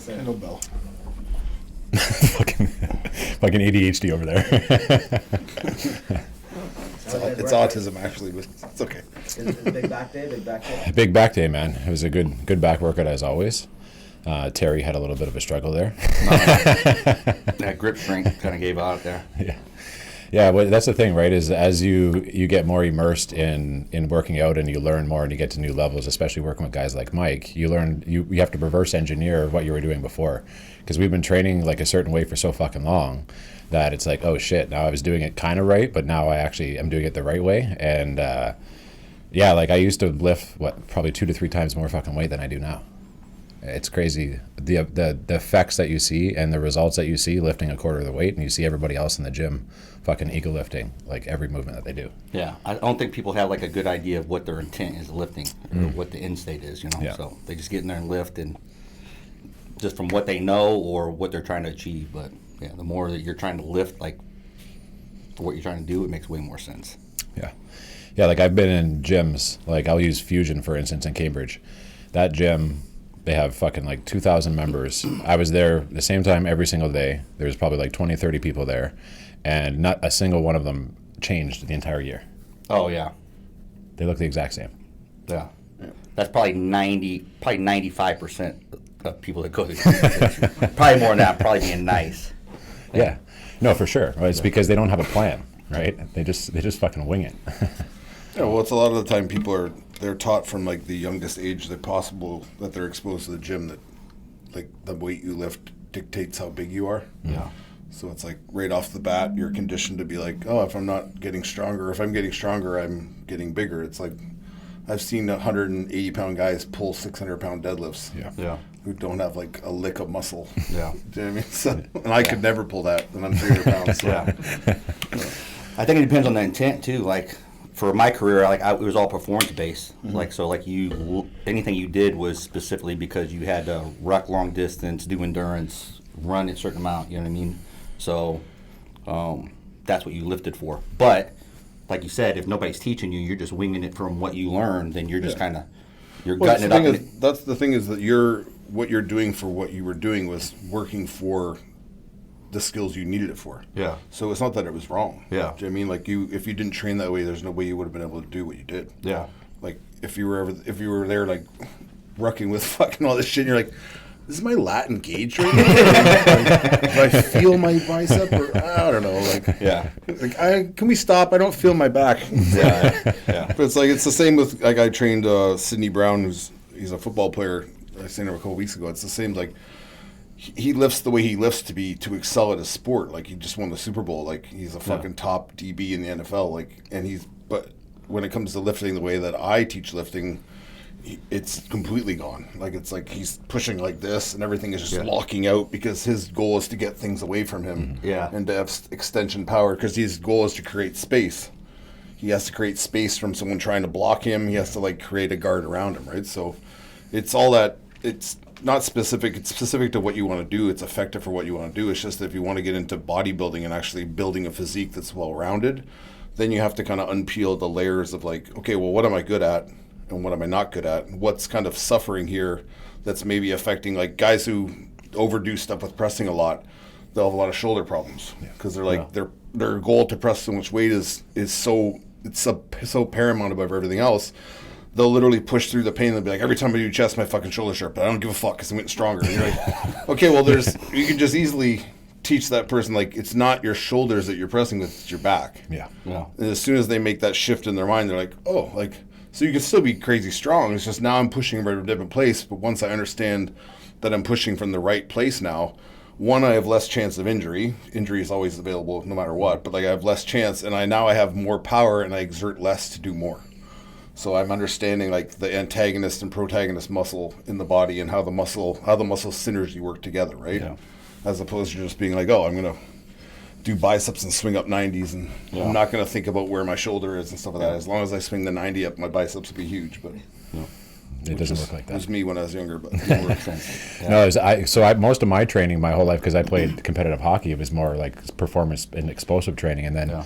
Kettlebell. fucking ADHD over there. It's autism, actually, but it's okay. Is big back day? Big back day, man. It was a good back workout as always. Terry had a little bit of a struggle there. That grip strength kind of gave out there. Yeah, well, that's the thing, right? Is as you get more immersed in working out and you learn more and you get to new levels, especially working with guys like Mike, you learn you have to reverse engineer what you were doing before, because we've been training like a certain way for so fucking long that it's like, oh shit, now I was doing it kind of right, but now I actually am doing it the right way. And yeah, like I used to lift probably 2 to 3 times more fucking weight than I do now. It's crazy the effects that you see and the results that you see lifting a quarter of the weight, and you see everybody else in the gym fucking ego lifting like every movement that they do. Yeah, I don't think people have like a good idea of what their intent is lifting, or what the end state is, you know. Yeah. So they just get in there and lift, and just from what they know or what they're trying to achieve. But yeah, the more that you're trying to lift, like for what you're trying to do, it makes way more sense. Yeah, like I've been in gyms, like I'll use Fusion for instance in Cambridge. That gym, they have fucking like 2,000 members. I was there the same time every single day. There's probably like 20, 30 people there, and not a single one of them changed the entire year. Oh yeah, They look the exact same. yeah. That's probably 95% of people that go to the gym. Probably more than that. Probably being nice. Yeah. No, for sure. Well, it's because they don't have a plan, right? They just fucking wing it. Yeah, well, it's a lot of the time they're taught from like the youngest age that possible that they're exposed to the gym, that like the weight you lift dictates how big you are. Yeah. So it's like right off the bat, you're conditioned to be like, oh, if I'm not getting stronger, if I'm getting stronger, I'm getting bigger. It's like I've seen 180-pound guys pull 600-pound deadlifts. Yeah. Who don't have like a lick of muscle. Yeah. Do you know what I mean? So, and I could never pull that, and I'm 300 pounds. So. Yeah. I think it depends on the intent too. Like for my career, it was all performance based. Like so, like anything you did was specifically because you had to ruck long distance, do endurance, run a certain amount. You know what I mean? So that's what you lifted for. But like you said, if nobody's teaching you, you're just winging it from what you learned. Then you're just kind of gutting it up. That's the thing is that what you're doing for what you were doing was working for the skills you needed it for. Yeah. So it's not that it was wrong. Yeah. Do you know what I mean? Like if you didn't train that way, there's no way you would have been able to do what you did. Yeah. Like if you were there like rucking with fucking all this shit, and you're like, this is my lat engaged right now? Do I feel my bicep? Or I don't know. Like, Yeah. Like can we stop? I don't feel my back. Yeah. But it's like it's the same with like I trained Sidney Brown, he's a football player. I seen him a couple weeks ago. It's the same. Like he lifts the way he lifts to excel at his sport. Like he just won the Super Bowl. Like he's a fucking top DB in the NFL. Like but when it comes to lifting the way that I teach lifting, it's completely gone. Like it's like he's pushing like this, and everything is just locking out because his goal is to get things away from him. Yeah. And to have extension power because his goal is to create space. He has to create space from someone trying to block him. He has to like create a guard around him, right? So it's all that. It's not specific. It's specific to what you want to do. It's effective for what you want to do. It's just that if you want to get into bodybuilding and actually building a physique that's well-rounded, then you have to kind of unpeel the layers of like, okay, well, what am I good at and what am I not good at? And what's kind of suffering here that's maybe affecting like guys who overdo stuff with pressing a lot, they'll have a lot of shoulder problems because they're like their goal to press so much weight is so paramount above everything else. They'll literally push through the pain. They'll be like, every time I do chest, my fucking shoulders hurt, but I don't give a fuck because I'm getting stronger. And you're like, okay, well, you can just easily teach that person, like, it's not your shoulders that you're pressing with, it's your back. Yeah. And as soon as they make that shift in their mind, they're like, oh, like, so you can still be crazy strong. It's just now I'm pushing from a different place. But once I understand that I'm pushing from the right place now, one, I have less chance of injury. Injury is always available no matter what, but like I have less chance, and I have more power, and I exert less to do more. So I'm understanding like the antagonist and protagonist muscle in the body and how the muscle synergy work together, right? Yeah. As opposed to just being like, oh, I'm gonna do biceps and swing up 90s, and I'm not gonna think about where my shoulder is and stuff like that. As long as I swing the 90 up, my biceps will be huge. But It doesn't work like that. It was me when I was younger, but it didn't work. No, most of my training, my whole life, because I played competitive hockey, it was more like performance and explosive training, and then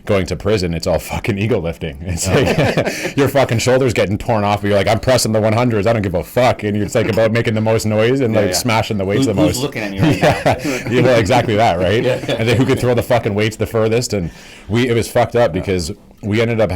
going to prison, it's all fucking ego lifting. It's like your fucking shoulders getting torn off, but you're like, I'm pressing the 100s. I don't give a fuck. And it's like about making the most noise and like smashing the weights the most. Who's looking at me right now? Yeah, well, exactly that, right? And then who could throw the fucking weights the furthest? And it was fucked up because we ended up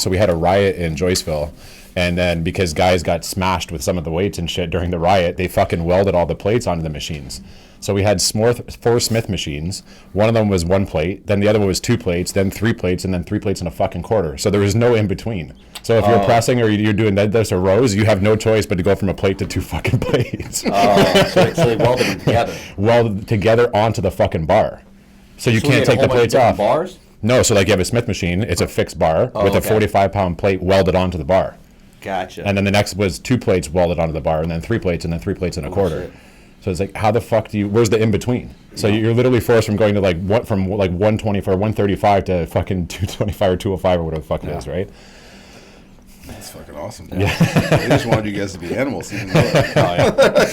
we had a riot in Joyceville. And then because guys got smashed with some of the weights and shit during the riot, they fucking welded all the plates onto the machines. So we had 4 Smith machines. One of them was 1 plate, then the other one was 2 plates, then 3 plates, and then 3 plates and a fucking quarter. So there was no in between. So if you're pressing or you're doing deadlifts or rows, you have no choice but to go from a plate to 2 fucking plates. So they welded them together. Welded together onto the fucking bar. So you can't take the plates off. Bars? No, so like you have a Smith machine, it's a fixed bar with a 45-pound plate welded onto the bar. Gotcha. And then the next was 2 plates welded onto the bar, and then 3 plates, and then 3 plates and a quarter. Shit. So it's like, how the fuck where's the in between? So you're literally forced from going to from 124, 135 to fucking 225 or 205 or whatever the fuck it is, right? That's fucking awesome. Yeah. They just wanted you guys to be animals. Even Yeah, but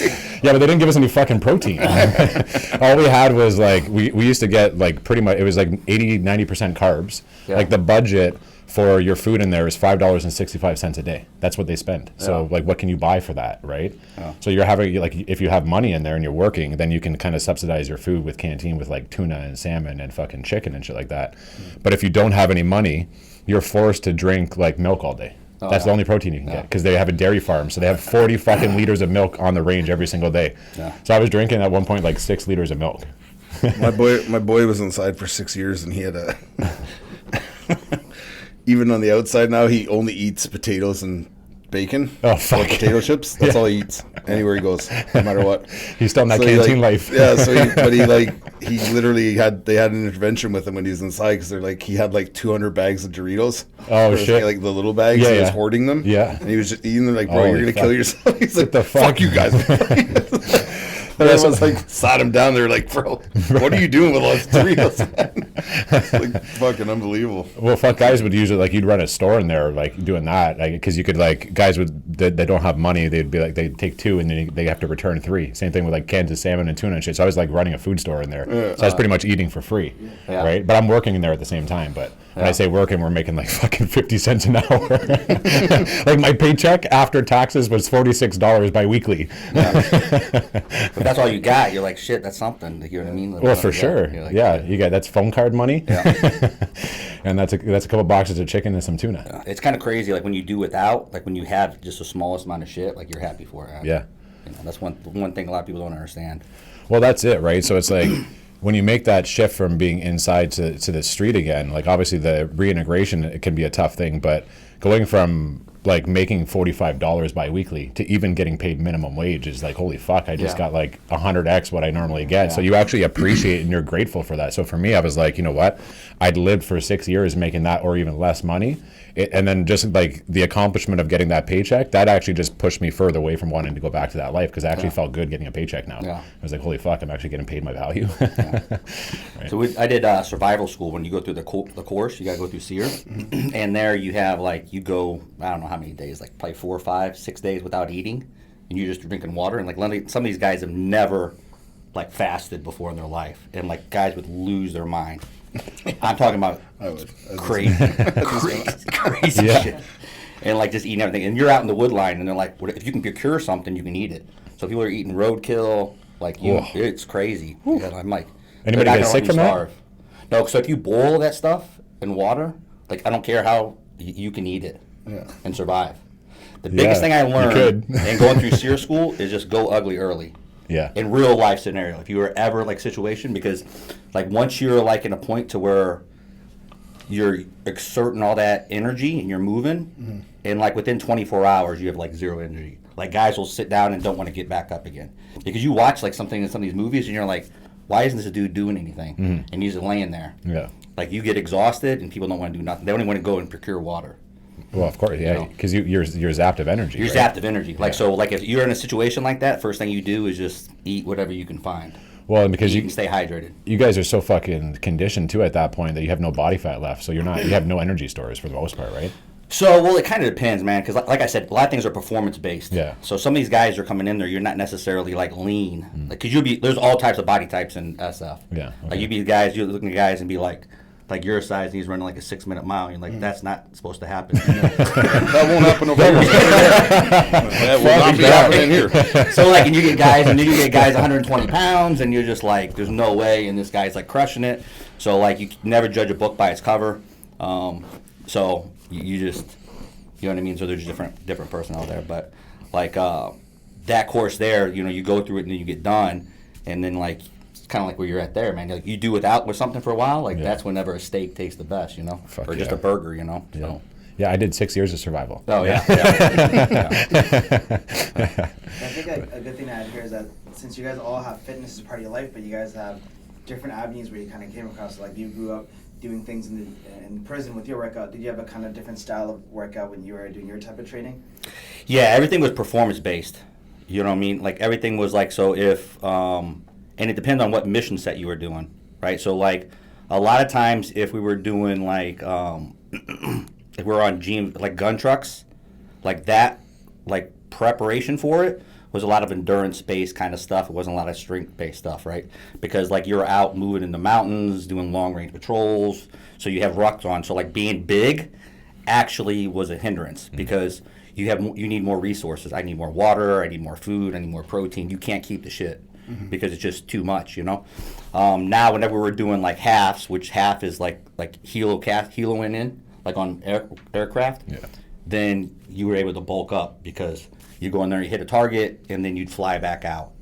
they didn't give us any fucking protein. All we had was we used to get pretty much, it was 80, 90% carbs. Yeah. Like the budget for your food in there is $5.65 a day. That's what they spend. So what can you buy for that, right? Yeah. So you're having if you have money in there and you're working, then you can kind of subsidize your food with canteen with tuna and salmon and fucking chicken and shit like that. But if you don't have any money, you're forced to drink milk all day. That's the only protein you can get because they have a dairy farm. So they have 40 fucking liters of milk on the range every single day. Yeah. So I was drinking at one point 6 liters of milk. My boy was inside for 6 years and he had a even on the outside now, he only eats potatoes and bacon. Oh, fuck. Or potato chips. That's all he eats anywhere he goes, no matter what. He's still in that canteen life. Yeah, so he literally they had an intervention with him when he was inside because he had 200 bags of Doritos. Oh, shit. The little bags. Yeah, he was hoarding them. Yeah. And he was just eating them bro, you're going to kill yourself. He's like, the fuck you guys. And everyone's sat him down there bro, what are you doing with all those Doritos, man? It's fucking unbelievable. Well, fuck, guys would usually, you'd run a store in there, doing that, because you could, guys they don't have money, they'd be they'd take 2 and then they have to return 3. Same thing with, cans of salmon and tuna and shit. So I was, running a food store in there. So I was pretty much eating for free, right? But I'm working in there at the same time, but when I say working, we're making, fucking 50 cents an hour. My paycheck after taxes was $46 bi-weekly. But that's all you got. You're shit, that's something. You know what I mean? Well, for sure. You got that's phone card money. Yeah. And that's a couple boxes of chicken and some tuna. Yeah. It's kind of crazy. When you do without, when you have just the smallest amount of shit, you're happy for it. Yeah. That's one thing a lot of people don't understand. Well, that's it, right? So it's when you make that shift from being inside to the street again, obviously the reintegration, it can be a tough thing, but going from making $45 bi-weekly to even getting paid minimum wage is holy fuck, I just got 100x what I normally get. So you actually appreciate and you're grateful for that. So for me, I was you know what, I'd lived for 6 years making that or even less money, and then just the accomplishment of getting that paycheck, that actually just pushed me further away from wanting to go back to that life because I actually felt good getting a paycheck now. I was holy fuck, I'm actually getting paid my value. Right. So I did survival school. When you go through the course, you got to go through SEER, and there you have you go, I don't know how many days, probably 4, 5, 6 days without eating, and you're just drinking water. And some of these guys have never fasted before in their life, and guys would lose their mind. I'm talking about crazy shit, and just eating everything. And you're out in the wood line, and they're if you can procure something, you can eat it. So people are eating roadkill, it's crazy. Yeah, I'm anybody get sick from that? No, so if you boil that stuff in water, I don't care how you can eat it and survive. The biggest thing I learned in going through SEER school is just go ugly early. Yeah. In real life scenario, if you were ever situation, because once you're in a point to where you're exerting all that energy and you're moving, and within 24 hours you have zero energy. Guys will sit down and don't want to get back up again because you watch something in some of these movies and you're why isn't this dude doing anything? And he's just laying there. Yeah. You get exhausted and people don't want to do nothing. They only want to go and procure water. Well, of course, yeah, because you're zapped of energy. You're zapped of energy. So, if you're in a situation like that, first thing you do is just eat whatever you can find. Well, and because you can stay hydrated. You guys are so fucking conditioned too at that point that you have no body fat left, so you have no energy stores for the most part, right? So, well, it kind of depends, man, because like I said, a lot of things are performance-based. Yeah. So some of these guys are coming in there, you're not necessarily lean. Because there's all types of body types in SF. Yeah. Okay. You're looking at guys and be like your size and he's running like a 6-minute mile. You're like, that's not supposed to happen. That won't happen over here. That will not be happening here. So like, and you get guys 120 pounds, and you're just like, there's no way, and this guy's like crushing it. So like, you can never judge a book by its cover. So you just, you know what I mean. So there's different personnel there, but like that course there, you know, you go through it and then you get done, and then like. Kind of like where you're at there, man. Like you do with something for a while, like that's whenever a steak tastes the best, you know, or just a burger, you know. Yeah. So. Yeah, I did 6 years of survival. Oh yeah. I think a good thing to add here is that since you guys all have fitness as part of your life, but you guys have different avenues where you kind of came across. Like you grew up doing things in prison with your workout. Did you have a kind of different style of workout when you were doing your type of training? Yeah, everything was performance based. You know what I mean? Like everything was like, so if and it depends on what mission set you were doing, right? So like a lot of times if we were doing like if we're on like gun trucks, like that, like preparation for it was a lot of endurance based kind of stuff. It wasn't a lot of strength based stuff, right? Because like you're out moving in the mountains, doing long range patrols, so you have rucks on. So like being big actually was a hindrance because you need more resources. I need more water, I need more food, I need more protein. You can't keep the shit. Because it's just too much, you know. Now, whenever we're doing like halves, which half is like heloing in, like on aircraft, then you were able to bulk up because you go in there, you hit a target, and then you'd fly back out.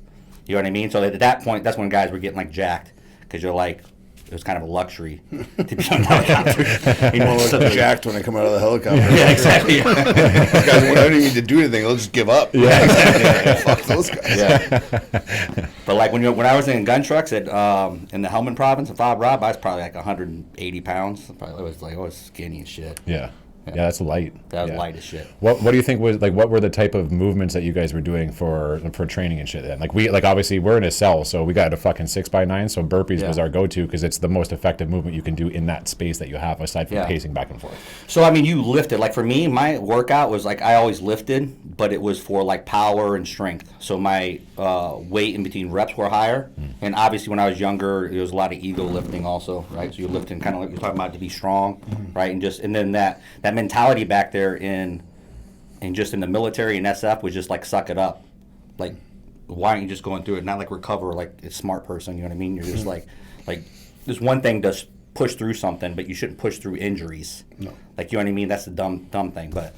You know what I mean? So at that point, that's when guys were getting like jacked because you're like, it was kind of a luxury to be on a helicopter. You know, so jacked when I come out of the helicopter. Yeah, exactly. Guys, I don't even need to do anything. They'll just give up. Yeah, exactly. Fuck those guys. Yeah. But like when I was in gun trucks in the Helmand province of Bob Rob, I was probably like 180 pounds. I was skinny as shit. Yeah. Yeah, that's light. That was light as shit. What do you think was like? What were the type of movements that you guys were doing for training and shit? Then like obviously we're in a cell, so we got a fucking 6x9. So burpees was our go-to because it's the most effective movement you can do in that space that you have aside from pacing back and forth. So I mean, you lifted. Like for me, my workout was like I always lifted, but it was for like power and strength. So my weight in between reps were higher, and obviously when I was younger, there was a lot of ego lifting also, right? So you're lifting kind of like you're talking about to be strong, right? And then that mentality back there in just in the military and SF was just like suck it up, like why aren't you just going through it, not like recover like a smart person, you know what I mean? You're just like there's one thing to push through something, but you shouldn't push through injuries. No, like you know what I mean? That's the dumb thing. But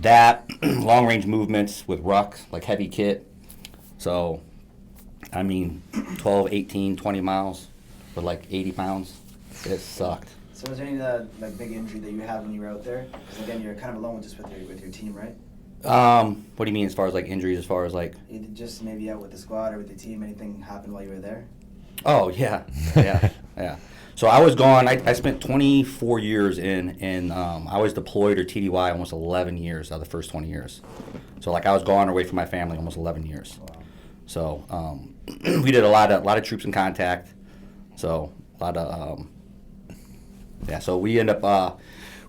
that long range movements with rucks, like heavy kit, so I mean 12, 18, 20 miles with like 80 pounds, it sucked. So was there any like big injury that you had when you were out there? Because again, you're kind of alone just with your team, right? What do you mean as far as like injuries? As far as like either just maybe out with the squad or with the team, anything happened while you were there? Oh yeah. So I was gone. I spent 24 years in I was deployed or TDY almost 11 years out of the first 20 years. So like I was gone away from my family almost 11 years. Wow. So we did a lot of troops in contact. So a lot of so we end up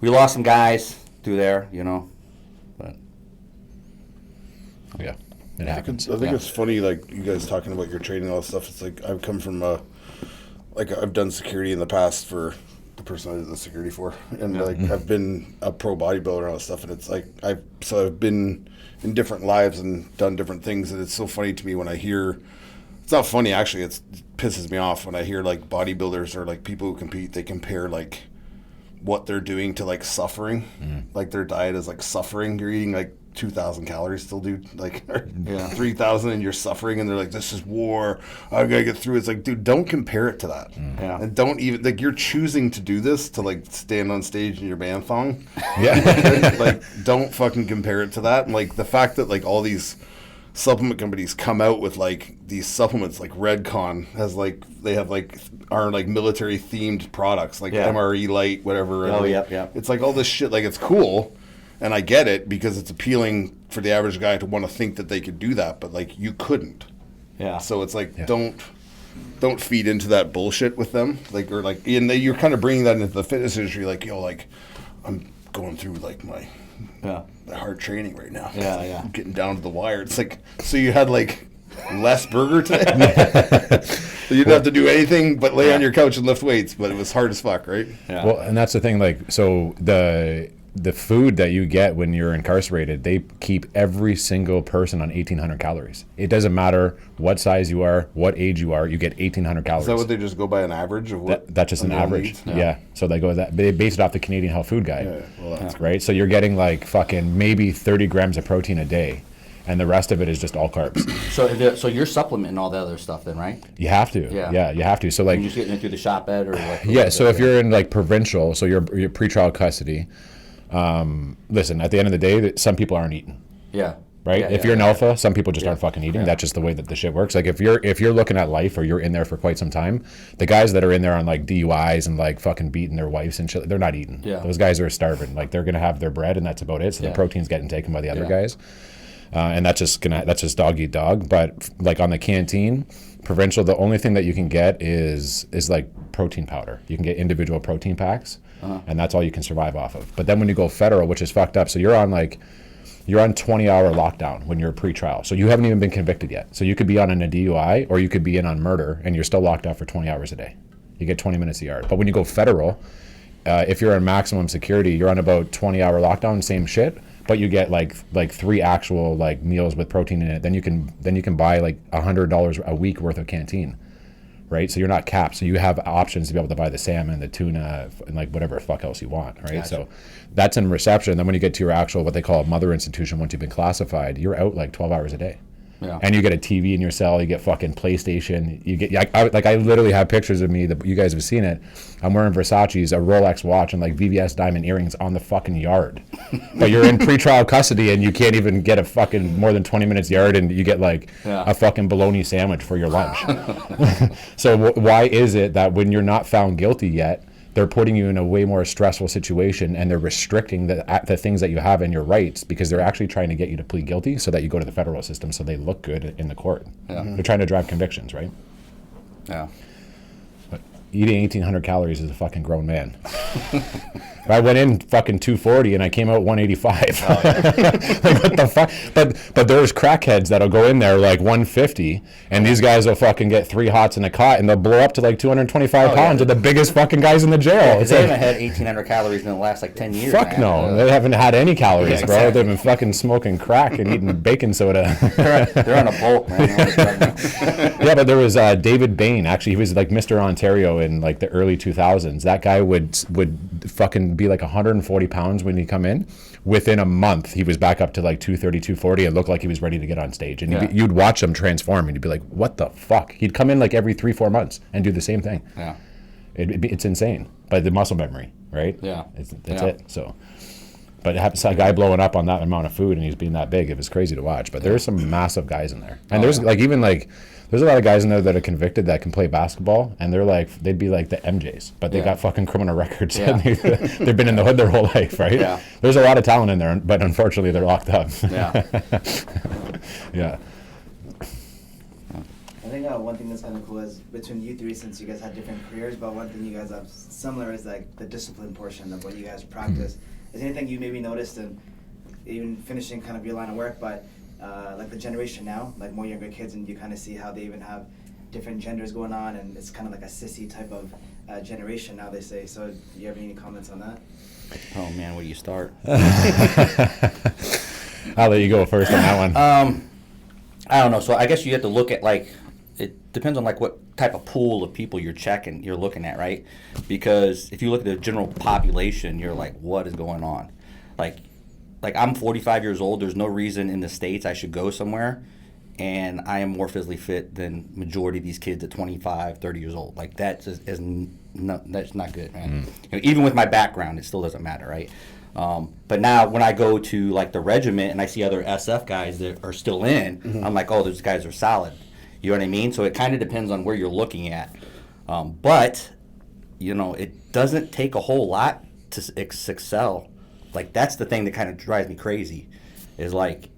we lost some guys through there, you know, but yeah, it happens. I think it's funny, like you guys talking about your training and all that stuff. It's like I've come from like I've done security in the past for the person I did the security for, and like I've been a pro bodybuilder and all that stuff, and it's like I've been in different lives and done different things, and it's so funny to me when I hear. It's not funny, actually. It pisses me off when I hear, like, bodybuilders or, like, people who compete, they compare, like, what they're doing to, like, suffering. Like, their diet is, like, suffering. You're eating, like, 2,000 calories still, dude. Like, 3,000 and you're suffering. And they're like, this is war. I gotta get through it. It's like, dude, don't compare it to that. Yeah. And don't even, like, you're choosing to do this to, like, stand on stage in your band thong. Yeah. Like, don't fucking compare it to that. And, like, the fact that, like, all these supplement companies come out with like these supplements like Redcon has like they have like are like military themed products like MRE Light, whatever. Oh, like, yeah. It's like all this shit, like it's cool and I get it because it's appealing for the average guy to want to think that they could do that, but like you couldn't. Yeah. So it's like don't feed into that bullshit with them. Like or like and you're kind of bringing that into the fitness industry like like I'm going through like my hard training right now. Yeah. I'm getting down to the wire. It's like, so you had like less burger today? You didn't have to do anything but lay on your couch and lift weights, but it was hard as fuck, right? Yeah. Well, and that's the thing, like, so the food that you get when you're incarcerated, they keep every single person on 1,800 calories. It doesn't matter what size you are, what age you are, you get 1,800 calories. Is that what they just go by an average of what? That's just an average. Yeah. So they go that they base it off the Canadian Health Food Guide. Yeah. Well, that's right. So you're getting like fucking maybe 30 grams of protein a day, and the rest of it is just all carbs. So you're supplementing all the other stuff then, right? You have to. Yeah, you have to. So like, You're just getting it through the shop ed or like. yeah. So if you're in like provincial, so you're pretrial custody. Listen, at the end of the day, some people aren't eating. Yeah. Right. Yeah, if you're an alpha, some people just aren't fucking eating. Yeah. That's just the way that the shit works. Like if you're looking at life or you're in there for quite some time, the guys that are in there on like DUIs and like fucking beating their wives and shit, they're not eating. Yeah. Those guys are starving. Like they're gonna have their bread and that's about it. So the protein's getting taken by the other guys. And that's just dog eat dog. But like on the canteen, provincial, the only thing that you can get is like protein powder. You can get individual protein packs, and that's all you can survive off of. But then when you go federal, which is fucked up, so you're on 20-hour lockdown when you're a pretrial. So you haven't even been convicted yet. So you could be on a DUI or you could be in on murder, and you're still locked up for 20 hours a day. You get 20 minutes a yard. But when you go federal, if you're on maximum security, you're on about 20-hour lockdown, same shit. But you get like 3 actual like meals with protein in it. Then you can buy like $100 a week worth of canteen, right? So you're not capped. So you have options to be able to buy the salmon, the tuna, and like whatever fuck else you want, right? Gotcha. So that's in reception. Then when you get to your actual what they call a mother institution, once you've been classified, you're out like 12 hours a day. Yeah. And you get a TV in your cell, you get fucking PlayStation, you get I literally have pictures of me that you guys have seen it. I'm wearing Versace's, a Rolex watch, and like VVS diamond earrings on the fucking yard. But you're in pretrial custody and you can't even get a fucking more than 20 minutes yard, and you get like a fucking bologna sandwich for your lunch. So why is it that when you're not found guilty yet, they're putting you in a way more stressful situation, and they're restricting the things that you have and your rights, because they're actually trying to get you to plead guilty so that you go to the federal system so they look good in the court. Yeah. They're trying to drive convictions, right? Yeah. But eating 1,800 calories is a fucking grown man. I went in fucking 240 and I came out 185. Oh, yeah. Like what the fuck? But there's crackheads that'll go in there like 150, and these guys will fucking get 3 hots in a cot, and they'll blow up to like 225 pounds. They're the biggest fucking guys in the jail. They haven't had 1,800 calories in the last like 10 years. Fuck man. no, they haven't had any calories, Yeah, bro. exactly. They've been fucking smoking crack and eating baking soda. They're on a bulk, man. Yeah, but there was David Bain. Actually, he was like Mr. Ontario in like the early 2000s. That guy would fucking be like 140 pounds when he come in. Within a month, he was back up to like 230, 240. It looked like he was ready to get on stage. And you'd watch him transform, and you'd be like, what the fuck? He'd come in like every 3-4 months and do the same thing. Yeah. It's insane. But the muscle memory, right? Yeah. That's it. So, but a guy blowing up on that amount of food and he's being that big, it was crazy to watch. But there's some massive guys in there. And there's there's a lot of guys in there that are convicted that can play basketball, and they'd be like the MJs, but they got fucking criminal records. Yeah. And they've been in the hood their whole life, right? Yeah. There's a lot of talent in there, but unfortunately they're locked up. Yeah. Yeah. I think one thing that's kind of cool is between you three, since you guys had different careers, but one thing you guys have similar is like the discipline portion of what you guys practice. Is there anything you maybe noticed in even finishing kind of your line of work, but like the generation now, like more younger kids, and you kind of see how they even have different genders going on, and it's kind of like a sissy type of generation now, they say. So do you have any comments on that? Oh man, where do you start? I'll let you go first on that one. I don't know. So I guess you have to look at like, it depends on like what type of pool of people you're looking at, right? Because if you look at the general population, you're like, what is going on? Like I'm 45 years old. There's no reason in the States I should go somewhere, and I am more physically fit than majority of these kids at 25, 30 years old. Like that's not good, man. You know, even with my background, it still doesn't matter, right? But now when I go to like the regiment and I see other SF guys that are still in, I'm like, oh, those guys are solid. You know what I mean? So it kind of depends on where you're looking at. But, you know, it doesn't take a whole lot to excel. Like, that's the thing that kind of drives me crazy, is like,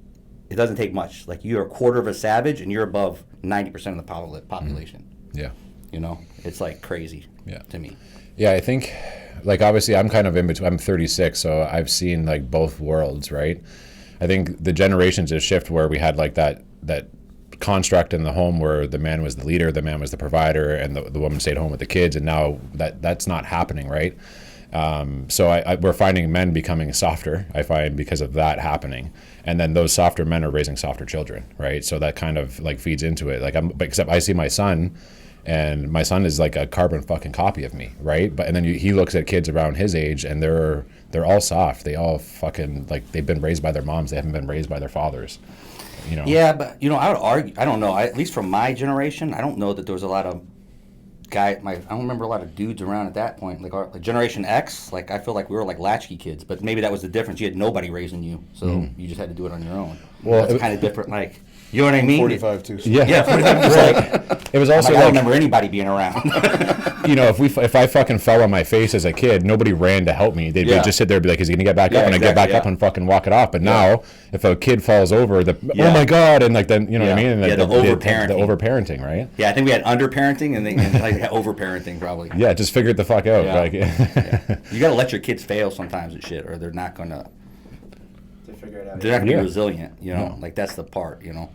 it doesn't take much. Like, you're a quarter of a savage and you're above 90% of the population. Yeah. You know, it's like crazy to me. Yeah, I think, like, obviously I'm kind of in between. I'm 36, so I've seen like both worlds, right? I think the generations have shifted where we had like that construct in the home where the man was the leader, the man was the provider, and the woman stayed home with the kids, and now that's not happening, right? So we're finding men becoming softer, I find, because of that happening. And then those softer men are raising softer children, right? So that kind of like feeds into it. Like except I see my son, and my son is like a carbon fucking copy of me, right? But and then he looks at kids around his age, and they're all soft. They all fucking like they've been raised by their moms. They haven't been raised by their fathers. You know? Yeah, but I would argue. I don't know. At least from my generation, I don't know that there was a lot of I don't remember a lot of dudes around at that point. Like Generation X, like I feel like we were like latchkey kids, but maybe that was the difference. You had nobody raising you, so you just had to do it on your own. Well, it's kind of different. Like, you know what I mean? 45 too. So. Yeah, 45 was like, it was also I don't remember anybody being around. You know, if I fucking fell on my face as a kid, nobody ran to help me. They'd just sit there and be like, is he gonna get back up? And I get back up and fucking walk it off. But now, if a kid falls over, oh my God, and like then, you know what I mean? And like the over-parenting. The over-parenting, right? Yeah, I think we had under-parenting and like over-parenting probably. Yeah, just figure it the fuck out. Yeah. Like, You gotta let your kids fail sometimes at shit, or they're not gonna Figure it out. they're not gonna be resilient, you know? Like that's the part, you know?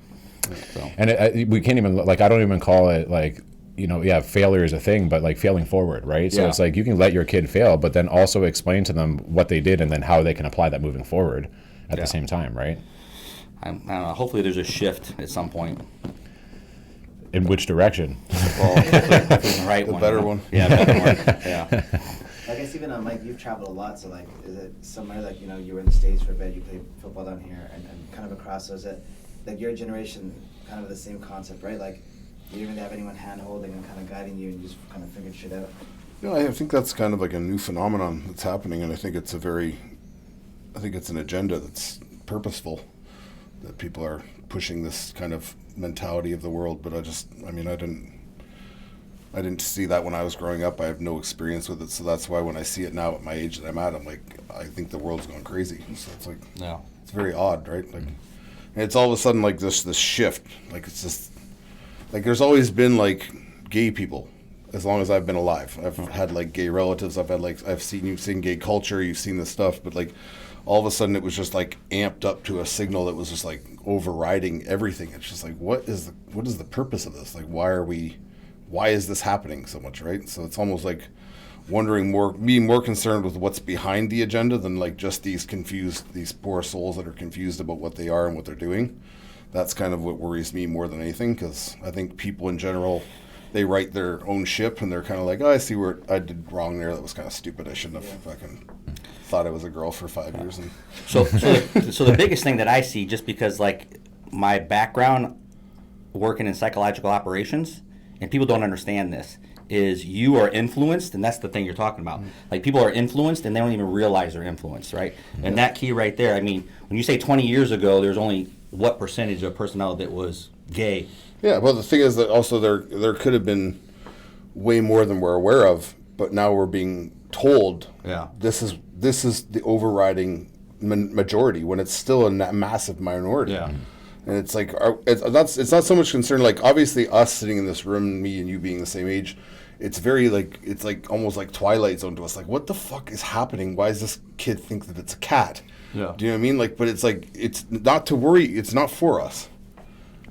So. And we can't even, like, I don't even call it like, you know, failure is a thing, but like failing forward, right? So it's like you can let your kid fail, but then also explain to them what they did and then how they can apply that moving forward at the same time, right? I don't know. Hopefully there's a shift at some point. In which direction? Well, hopefully the right The one. better one. Yeah, better one. Yeah. I guess even Mike, you've traveled a lot, so like, is it somewhere like, you know, you were in the States for a bit, you played football down here, and kind of across, so is it like your generation kind of the same concept, right? Like, you didn't really have anyone hand-holding and kind of guiding you, and you just kind of figured shit out? No, I think that's kind of like a new phenomenon that's happening, and I think it's an agenda that's purposeful, that people are pushing this kind of mentality of the world. But I didn't see that when I was growing up. I have no experience with it, so that's why when I see it now at my age that I'm at, I'm like, I think the world's going crazy. So it's like, it's very odd, right? Like, and it's all of a sudden like this shift. Like it's just like there's always been like gay people as long as I've been alive. I've had like gay relatives. You've seen gay culture. You've seen this stuff, but like all of a sudden it was just like amped up to a signal that was just like overriding everything. It's just like, what is the purpose of this? Like, why is this happening so much, right? So it's almost like being more concerned with what's behind the agenda than like just these poor souls that are confused about what they are and what they're doing. That's kind of what worries me more than anything, because I think people in general, they write their own ship and they're kind of like, oh, I see where I did wrong there. That was kind of stupid. I shouldn't have fucking thought I was a girl for 5 years. And So the biggest thing that I see, just because like my background working in psychological operations, and people don't understand this, is you are influenced, and that's the thing you're talking about. Like, people are influenced and they don't even realize they're influenced, right? And that key right there, I mean, when you say 20 years ago, there's only what percentage of personnel that was gay? yeah, well, the thing is that also there could have been way more than we're aware of, but now we're being told this is the overriding majority when it's still a massive minority. Yeah. And it's like it's not so much concern, like obviously us sitting in this room, me and you being the same age, it's very like, it's like almost like Twilight Zone to us. Like, what the fuck is happening? Why does this kid think that it's a cat? Yeah. Do you know what I mean? Like, but it's like, it's not to worry. It's not for us.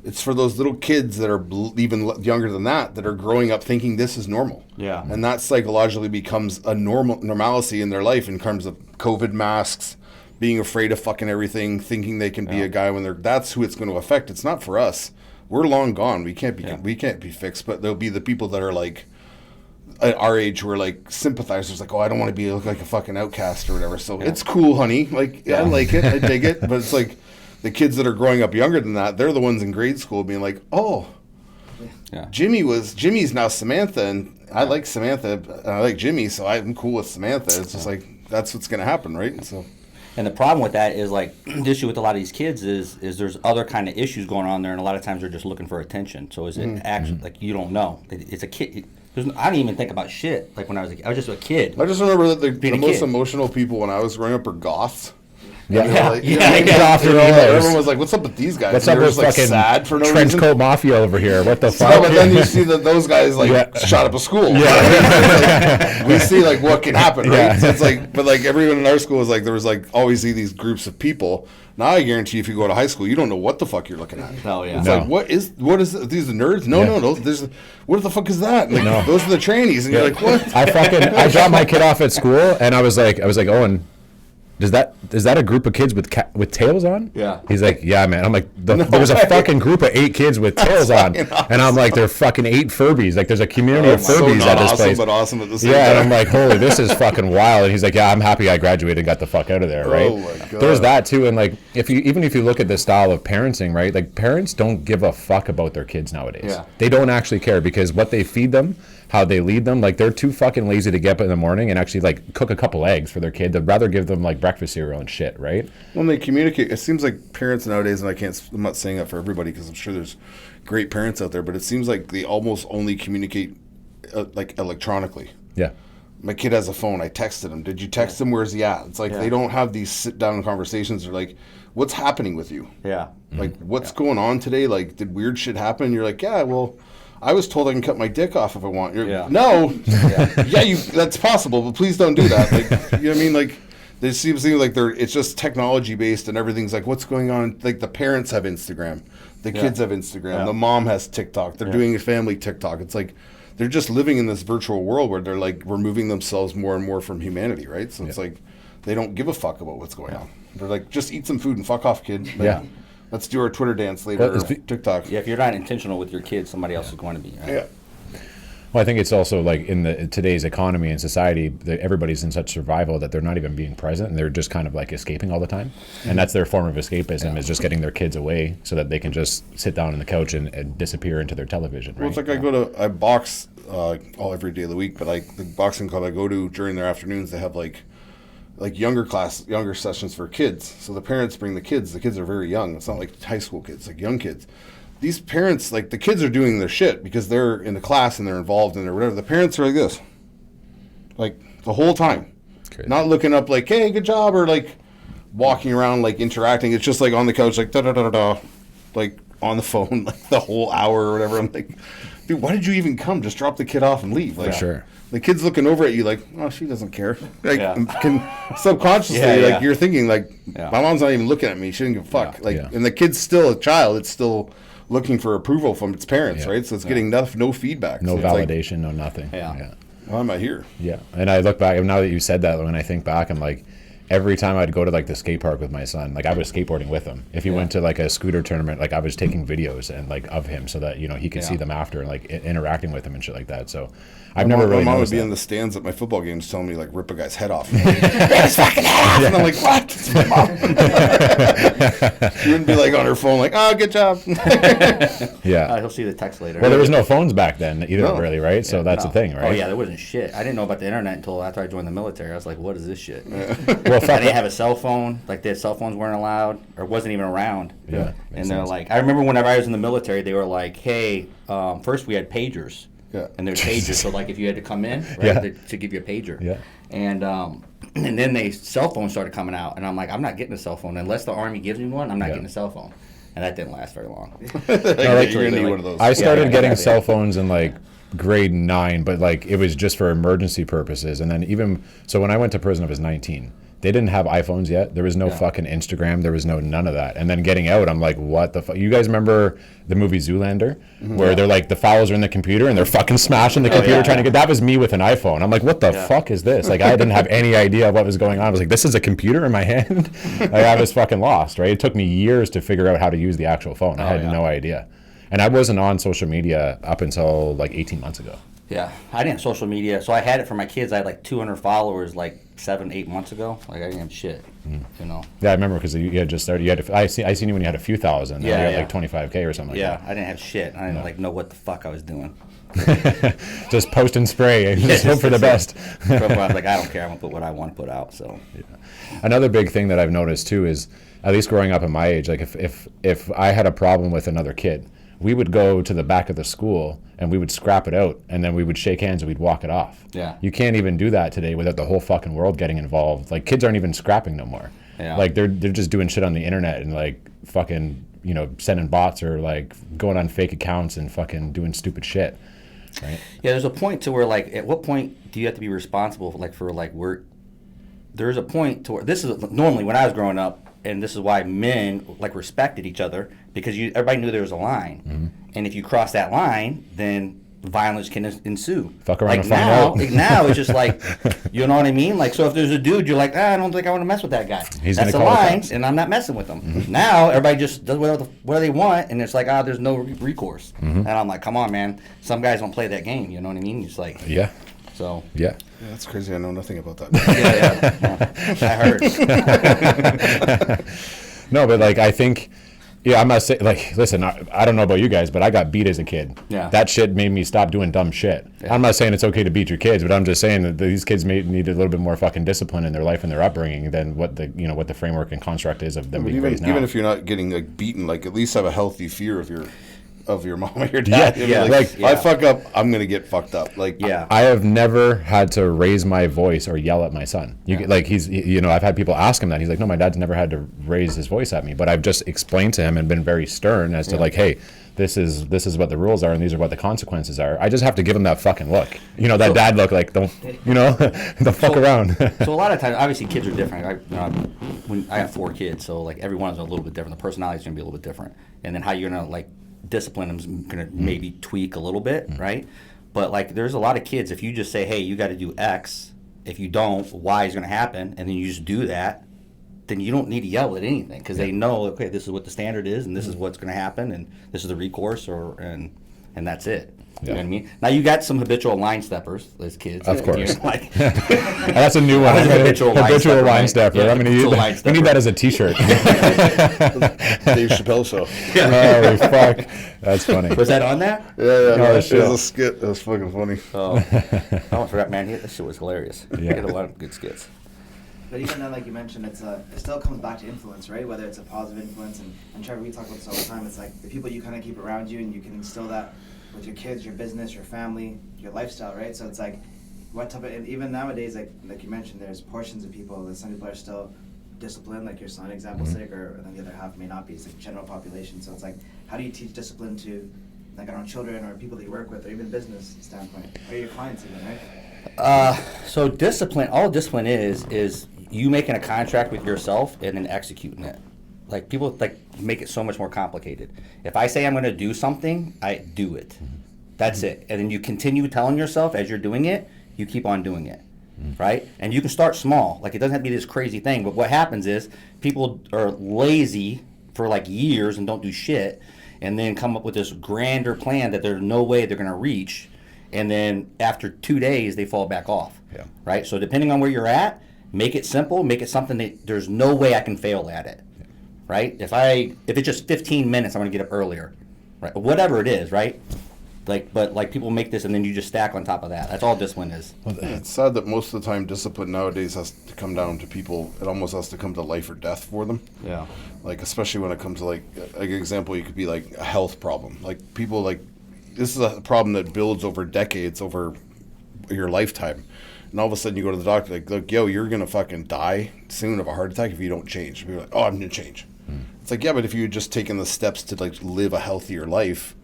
It's for those little kids that are even younger than that are growing up thinking this is normal. Yeah. And that psychologically becomes a normalcy in their life in terms of COVID masks, being afraid of fucking everything, thinking they can be a guy when that's who it's going to affect. It's not for us. We're long gone. We can't be fixed. But there'll be the people that are like at our age who are like sympathizers, like, oh, I don't want to look like a fucking outcast or whatever. So it's cool, honey. Like, I like it. I dig it. But it's like the kids that are growing up younger than that, they're the ones in grade school being like, oh, Jimmy's now Samantha, and I like Samantha, and I like Jimmy, so I'm cool with Samantha. It's just like, that's what's going to happen, right? So. And the problem with that is, like, the issue with a lot of these kids is there's other kind of issues going on there, and a lot of times they're just looking for attention. So is it actually, like, you don't know. It's a kid. I didn't even think about shit, like, when I was just a kid. I just remember that the Being a most kid. emotional people when I was growing up were goths. Yeah. You know, like, you know Yeah, what I mean? get off your You know, like, emails. everyone was like, "What's up with these guys?" What's And up they're with just, like, fucking sad for no trench reason. coat mafia over here? What the fuck? No, but then you see that those guys like Yeah. shot up a school. Like, we see like what can happen, right? Yeah. So it's like, but like everyone in our school was like, there was like always these groups of people. Now I guarantee if you go to high school, you don't know what the fuck you're looking at. Oh, yeah. It's No. like what is these the nerds? No, Yeah. no. There's what the fuck is that? Like No. those are the trainees, and you're like, what? I dropped my kid off at school, and I was like, Owen, is that a group of kids with tails on? Yeah. He's like, yeah, man. I'm like, there was a way. fucking group of 8 kids with tails on, fucking and I'm like, they're fucking 8 Furbies. Like, there's a community of So Furbies not at this awesome, place. but awesome at the same Yeah, time. and I'm like, holy, this is fucking wild. And he's like, yeah, I'm happy I graduated and got the fuck out of there, right? Oh my God. There's that too, and like, even if you look at the style of parenting, right? Like, parents don't give a fuck about their kids nowadays. Yeah. They don't actually care because what they feed them, how they lead them, like they're too fucking lazy to get up in the morning and actually like cook a couple eggs for their kid. They'd rather give them like breakfast cereal and shit, right? When they communicate, it seems like parents nowadays, and I'm not saying that for everybody because I'm sure there's great parents out there, but it seems like they almost only communicate like electronically. Yeah. My kid has a phone. I texted him. Did you text him? Where's he at? It's like they don't have these sit down conversations. They're like, what's happening with you? Yeah. Like, what's going on today? Like, did weird shit happen? You're like, yeah, well, I was told I can cut my dick off if I want. No. Yeah, that's possible, but please don't do that. Like, you know what I mean? Like, they seem like it's just technology based and everything's like, what's going on? Like, the parents have Instagram. The kids have Instagram. The mom has TikTok. They're doing a family TikTok. It's like, they're just living in this virtual world where they're like removing themselves more and more from humanity, right? So it's like, they don't give a fuck about what's going on. They're like, just eat some food and fuck off, kid. Like, Yeah. Let's do our Twitter dance later, or TikTok. Yeah, if you're not intentional with your kids, somebody else is going to be. Right? Yeah. Well, I think it's also like in today's economy and society, everybody's in such survival that they're not even being present and they're just kind of like escaping all the time. And that's their form of escapism is just getting their kids away so that they can just sit down on the couch and disappear into their television. Right? Well, it's like I box all every day of the week, but like the boxing club I go to during their afternoons, they have like younger sessions for kids. So the parents bring the kids. The kids are very young. It's not like high school kids, like young kids. These parents, like the kids are doing their shit because they're in the class and they're involved in it or whatever. The parents are like this, like the whole time, not looking up like, hey, good job, or like walking around like interacting. It's just like on the couch, like da da da da da, like on the phone, like the whole hour or whatever. I'm like, dude, why did you even come? Just drop the kid off and leave. Like, sure. The kid's looking over at you like, oh, she doesn't care. Like, subconsciously, like you're thinking like, my mom's not even looking at me. She didn't give a fuck. And the kid's still a child. It's still looking for approval from its parents, right? So it's getting no feedback. No so validation, no nothing. Yeah. Why am I here? Yeah. And I look back, now that you said that, when I think back, I'm like, every time I'd go to like the skate park with my son, like I was skateboarding with him. If he went to like a scooter tournament, like I was taking videos and like of him so that, you know, he could see them after and like interacting with him and shit like that. So I've never really My mom would noticed be that. in the stands at my football games telling me like rip a guy's head off. Rip his fucking head off! And I'm like, what? It's my mom. She wouldn't be like on her phone like, oh, good job. Yeah. He'll see the text later. Well, there was no phones back then either, No. really, right? So that's the thing, right? Oh yeah, there wasn't shit. I didn't know about the internet until after I joined the military. I was like, what is this shit? Well, I fuck didn't have a cell phone. Like their cell phones weren't allowed or wasn't even around. Yeah. And they're like, I remember whenever I was in the military, they were like, hey, first we had pagers. Yeah. And there's pagers, so like if you had to come in, right, Yeah. to give you a pager. Yeah. And then cell phones started coming out, and I'm like, I'm not getting a cell phone unless the Army gives me one. I'm not getting a cell phone, and that didn't last very long. You're gonna need one of those. I started Yeah, getting yeah. cell phones in like grade 9, but like it was just for emergency purposes. And then even so, when I went to prison, I was 19. They didn't have iPhones yet. There was no fucking Instagram. There was none of that. And then getting out, I'm like, what the fuck? You guys remember the movie Zoolander, where they're like the fouls are in the computer and they're fucking smashing the computer trying to get. That was me with an iPhone. I'm like, what the fuck is this? Like, I didn't have any idea what was going on. I was like, this is a computer in my hand. Like, I was fucking lost. Right? It took me years to figure out how to use the actual phone. I had no idea. And I wasn't on social media up until like 18 months ago. Yeah, I didn't have social media, so I had it for my kids. I had like 200 followers like 7-8 months ago. Like I didn't have shit, you know. Yeah, I remember because you had just started. You had I seen you when you had a few thousand. Yeah, you had like 25K or something. Yeah, Like I didn't have shit. I didn't like know what the fuck I was doing. that. Just post and spray and just hope for the best. So I was like, I don't care. I'm gonna put what I want to put out. So Another big thing that I've noticed too is, at least growing up at my age, like if I had a problem with another kid, we would go to the back of the school and we would scrap it out, and then we would shake hands and we'd walk it off. Yeah. You can't even do that today without the whole fucking world getting involved. Like, kids aren't even scrapping no more. Yeah. Like they're just doing shit on the internet and like fucking, you know, sending bots or like going on fake accounts and fucking doing stupid shit. Right? Yeah, there's a point to where like, at what point do you have to be responsible for work? There's a point to where this is normally when I was growing up, and this is why men like respected each other, because everybody knew there was a line, and if you cross that line, then violence can ensue. Fuck around like and find now, out. now it's just like, you know what I mean? Like, so if there's a dude, you're like, I don't think I want to mess with that guy. He's That's gonna a call the line, cops. and I'm not messing with them. Now everybody just does whatever they want, and it's like, there's no recourse. And I'm like, come on, man. Some guys don't play that game. You know what I mean? It's like, Yeah. so. Yeah. Yeah, that's crazy. I know nothing about that. I heard. No, but like I think, yeah, I'm not saying like, listen, I don't know about you guys, but I got beat as a kid. Yeah. That shit made me stop doing dumb shit. Yeah. I'm not saying it's okay to beat your kids, but I'm just saying that these kids need a little bit more fucking discipline in their life and their upbringing than what the framework and construct is of them being raised now. Even if you're not getting like beaten, like at least have a healthy fear of your mom or your dad. Yeah, Like, yeah. if I fuck up, I'm gonna get fucked up. Like, Yeah. I have never had to raise my voice or yell at my son. I've had people ask him that. He's like, no, my dad's never had to raise his voice at me. But I've just explained to him and been very stern as to like, hey, this is what the rules are and these are what the consequences are. I just have to give him that fucking look. You know, that dad look, like, don't, the fuck around. So a lot of times, obviously, kids are different. When I have 4 kids, so like every one is a little bit different. The personality is gonna be a little bit different, and then how you're gonna like discipline them is gonna maybe tweak a little bit, right? But like, there's a lot of kids. If you just say, "Hey, you got to do X," if you don't, Y is gonna happen, and then you just do that, then you don't need to yell at anything because they know, okay, this is what the standard is, and this is what's gonna happen, and this is the recourse, and that's it. You know what I mean? Now you got some habitual line steppers as kids. Of course. Like, That's a new one. I was a habitual line stepper, line right? stepper. Yeah, I'm gonna habitual use line we stepper. need that as a T-shirt. Dave Chappelle show. Holy fuck, that's funny. was that on there? Yeah, Oh, it was shit. a skit. That was fucking funny. Oh, I forgot, man. That shit was hilarious. Yeah. He had a lot of good skits. But even then, like you mentioned, it still comes back to influence, right? Whether it's a positive influence, and Trevor, we talk about this all the time. It's like the people you kind of keep around you, and you can instill that with your kids, your business, your family, your lifestyle, right? So it's like, what type of, and even nowadays, like you mentioned, there's portions of people that some people are still disciplined, like your son, example's sake, and then the other half may not be. It's like general population. So it's like, how do you teach discipline to, like, I don't know, children or people that you work with, or even business standpoint, or your clients even, right? So discipline, all discipline is you making a contract with yourself and then executing it. Like, people like make it so much more complicated. If I say I'm going to do something, I do it. That's it. And then you continue telling yourself as you're doing it, you keep on doing it, right? And you can start small. Like, it doesn't have to be this crazy thing. But what happens is people are lazy for like years and don't do shit, and then come up with this grander plan that there's no way they're going to reach. And then after 2 days, they fall back off, right? So depending on where you're at, make it simple, make it something that there's no way I can fail at it. Right? If it's just 15 minutes, I'm gonna get up earlier, right? Whatever it is, right? But people make this and then you just stack on top of that. That's all discipline is. It's sad that most of the time discipline nowadays has to come down to people. It almost has to come to life or death for them. Yeah. Like, especially when it comes to like an example, you could be like a health problem. Like, people, like, this is a problem that builds over decades, over your lifetime. And all of a sudden you go to the doctor, like, look, yo, you're going to fucking die soon of a heart attack if you don't change. People are like, oh, I'm going to change. It's like, yeah, but if you had just taken the steps to like live a healthier life,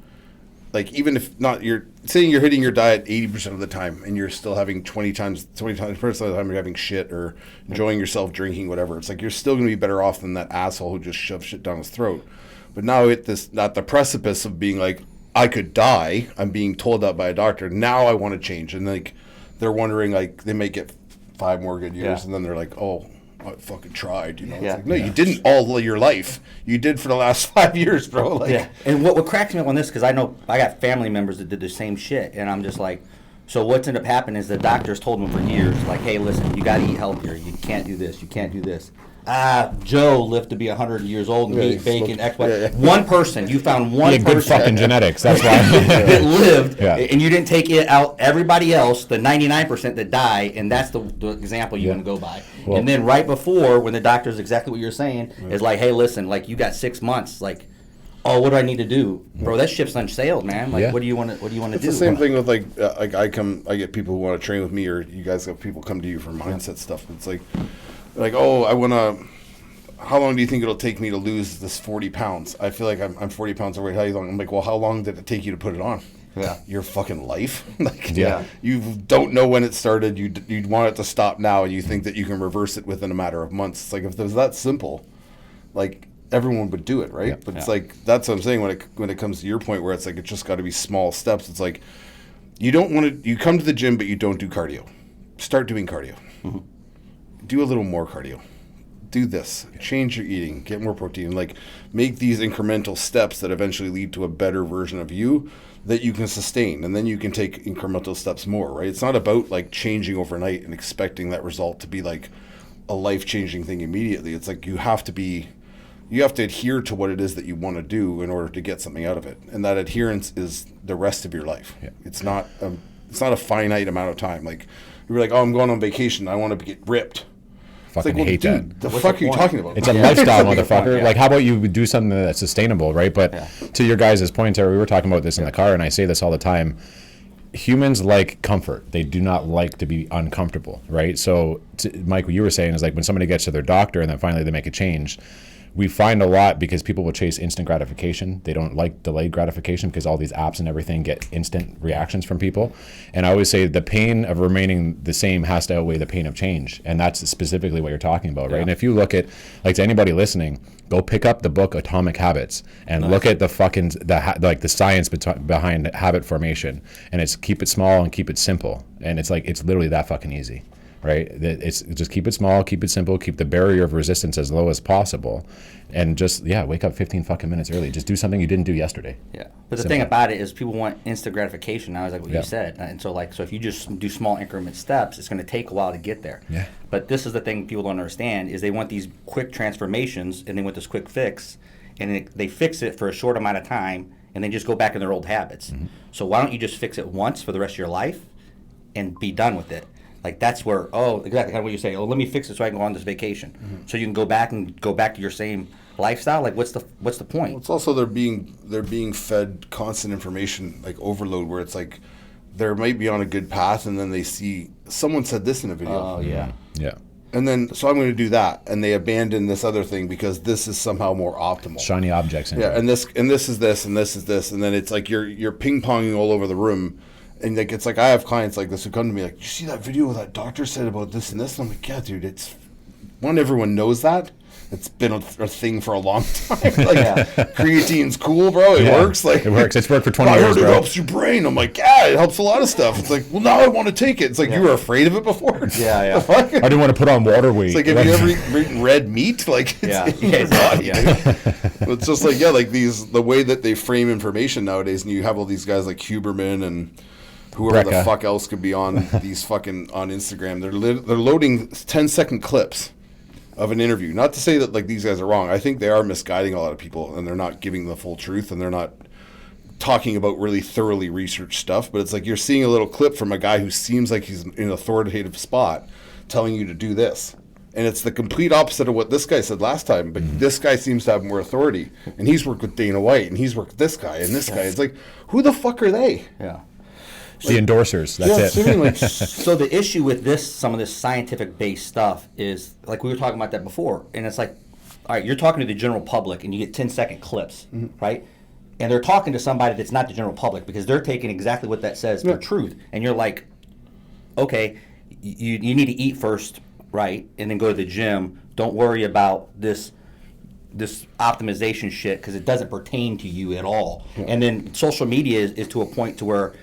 like, even if not, you're saying you're hitting your diet 80% of the time and you're still having 20% of the time you're having shit or enjoying yourself, drinking, whatever. It's like, you're still going to be better off than that asshole who just shoves shit down his throat. But now at the precipice of being like, I could die, I'm being told that by a doctor. Now I want to change. And like, they're wondering, like, they may get 5 more good years and then they're like, oh, I fucking tried, you know. It's like, no, you didn't all your life. You did for the last 5 years, bro. Like, And what cracks me up on this, because I know I got family members that did the same shit, and I'm just like, so what's ended up happening is the doctors told them for years, like, hey, listen, you got to eat healthier. You can't do this. You can't do this. Joe lived to be 100 years old and ate bacon, X, Y. One person, you found one person. Good fucking genetics, that's why. that lived, Yeah. and you didn't take it out everybody else, the 99% that die, and that's the example you're going to go by. Well, and then right before, when the doctor's exactly what you're saying, is like, hey, listen, like, you got 6 months, like, oh, what do I need to do, bro? That ship's unsailed, man. Like, what do you want to do? it's the same thing with like I get people who want to train with me, or you guys have people come to you for mindset stuff. It's like, oh, I want to how long do you think it'll take me to lose this 40 pounds? I feel like I'm 40 pounds overweight. How long? I'm like, well, how long did it take you to put it on? Yeah. Your fucking life. Like, Yeah. You don't know when it started. You'd want it to stop now, and you think that you can reverse it within a matter of months. It's like, if it was that simple, like, everyone would do it, right? Yeah. But it's like, that's what I'm saying when it comes to your point where it's like, it's just got to be small steps. It's like, you don't want to, you come to the gym, but you don't do cardio. Start doing cardio. Mm-hmm. Do a little more cardio. Do this. Change your eating. Get more protein. Like, make these incremental steps that eventually lead to a better version of you that you can sustain. And then you can take incremental steps more, right? It's not about like changing overnight and expecting that result to be like a life-changing thing immediately. It's like you have to adhere to what it is that you want to do in order to get something out of it. And that adherence is the rest of your life. Yeah. It's not a finite amount of time. Like, you're like, oh, I'm going on vacation. I want to get ripped. Fucking Well, hate dude, that. the What's fuck the are you point? talking about? It's a lifestyle, motherfucker. Yeah. Like, how about you do something that's sustainable, right? But Yeah. to your guys' point, Terry, we were talking about this in the car, and I say this all the time. Humans like comfort. They do not like to be uncomfortable, right? So, Mike, what you were saying is like when somebody gets to their doctor and then finally they make a change, we find a lot because people will chase instant gratification. They don't like delayed gratification because all these apps and everything get instant reactions from people. And I always say the pain of remaining the same has to outweigh the pain of change. And that's specifically what you're talking about, right? Yeah. And if you look at, like, to anybody listening, go pick up the book Atomic Habits and look at the fucking, the science behind habit formation. And it's keep it small and keep it simple. And it's like, it's literally that fucking easy. Right? It's just keep it small, keep it simple, keep the barrier of resistance as low as possible, and just wake up 15 fucking minutes early. Just do something you didn't do yesterday. Yeah, but the Simple. thing about it is people want instant gratification. Now, is like what Yeah. you said, and so if you just do small increment steps, it's going to take a while to get there. Yeah. But this is the thing people don't understand is they want these quick transformations and they want this quick fix, and they fix it for a short amount of time and then just go back in their old habits. Mm-hmm. So why don't you just fix it once for the rest of your life and be done with it? Like, that's where, exactly kind of what you say. Oh, let me fix it so I can go on this vacation. Mm-hmm. So you can go back to your same lifestyle. Like, what's the point? It's also they're being fed constant information, like overload, where it's like they might be on a good path and then they see someone said this in a video. Oh yeah. Yeah. And then so I'm going to do that, and they abandon this other thing because this is somehow more optimal. Shiny objects. Yeah, and this is this and this is this, and then it's like you're ping ponging all over the room. And like it's like I have clients like this who come to me like, you see that video that doctor said about this and this? And I'm like, yeah, dude, it's everyone knows that. It's been a thing for a long time. Like, creatine's cool, bro. It works. Like, it works. It's worked for 20 I years, heard it bro. helps your brain. I'm like, yeah, it helps a lot of stuff. It's like, well, now I want to take it. It's like you were afraid of it before. Yeah. The fuck? I didn't want to put on water weight. It's like, have you ever eaten red meat? Like, it's in your body. It's just like, like the way that they frame information nowadays, and you have all these guys like Huberman and whoever the fuck else could be on these fucking on Instagram. They're loading 10-second clips of an interview. Not to say that like these guys are wrong. I think they are misguiding a lot of people, and they're not giving the full truth, and they're not talking about really thoroughly researched stuff. But it's like you're seeing a little clip from a guy who seems like he's in an authoritative spot telling you to do this. And it's the complete opposite of what this guy said last time. But this guy seems to have more authority. And he's worked with Dana White, and he's worked with this guy and this guy. It's like, who the fuck are they? Yeah. The endorsers. That's it. Like, So the issue with some of this scientific-based stuff is, like we were talking about that before, and it's like, all right, you're talking to the general public, and you get 10-second clips, right? And they're talking to somebody that's not the general public because they're taking exactly what that says for truth. And you're like, okay, you need to eat first, right, and then go to the gym. Don't worry about this optimization shit because it doesn't pertain to you at all. And then social media is to a point to where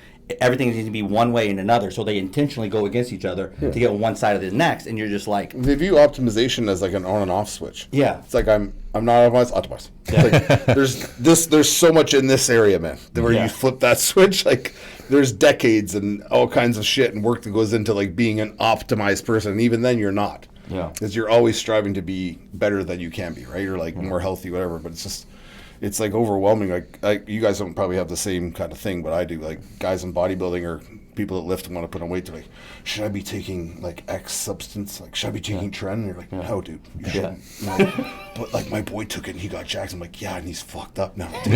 everything needs to be one way and another, so they intentionally go against each other to get on one side of the next, and you're just like, they view optimization as like an on and off switch. Yeah. It's like I'm not optimized. Like, there's so much in this area, man, where you flip that switch. Like, there's decades and all kinds of shit and work that goes into like being an optimized person, and even then you're not. Yeah. Because you're always striving to be better than you can be, right? Or like more healthy, whatever. But it's like overwhelming. Like you guys don't probably have the same kind of thing, but I do. Like, guys in bodybuilding are people that lift and want to put on weight, they're like, should I be taking like X substance? Like, should I be taking Tren? And you're like, no, dude, you shouldn't. You know? But like, my boy took it and he got jacked. I'm like, yeah, and he's fucked up now. Dude.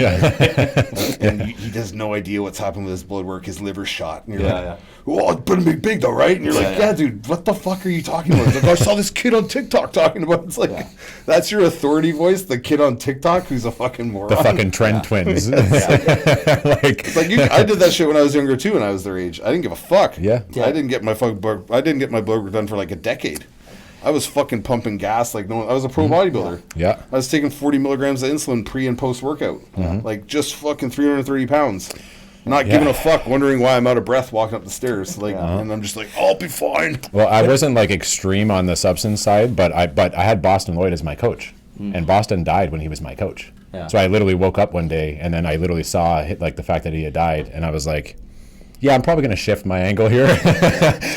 And he has no idea what's happened with his blood work. His liver's shot. And you're like, oh, it's gonna be big though, right? And you're like, yeah, dude, what the fuck are you talking about? It's like, I saw this kid on TikTok talking about it. It's like, that's your authority voice, the kid on TikTok who's a fucking moron. The fucking Tren twins. I did that shit when I was younger too, when I was their age. I didn't give a fuck. Yeah. I didn't get my blood work done for like a decade. I was fucking pumping gas like no one. I was a pro bodybuilder. Yeah. I was taking 40 milligrams of insulin pre and post workout. Like just fucking 330 pounds. Not giving a fuck, wondering why I'm out of breath walking up the stairs. Like, and I'm just like, I'll be fine. Well, I wasn't like extreme on the substance side, but I had Boston Lloyd as my coach, and Boston died when he was my coach. Yeah. So I literally woke up one day, and then I literally saw like the fact that he had died, and I was like, yeah, I'm probably going to shift my angle here,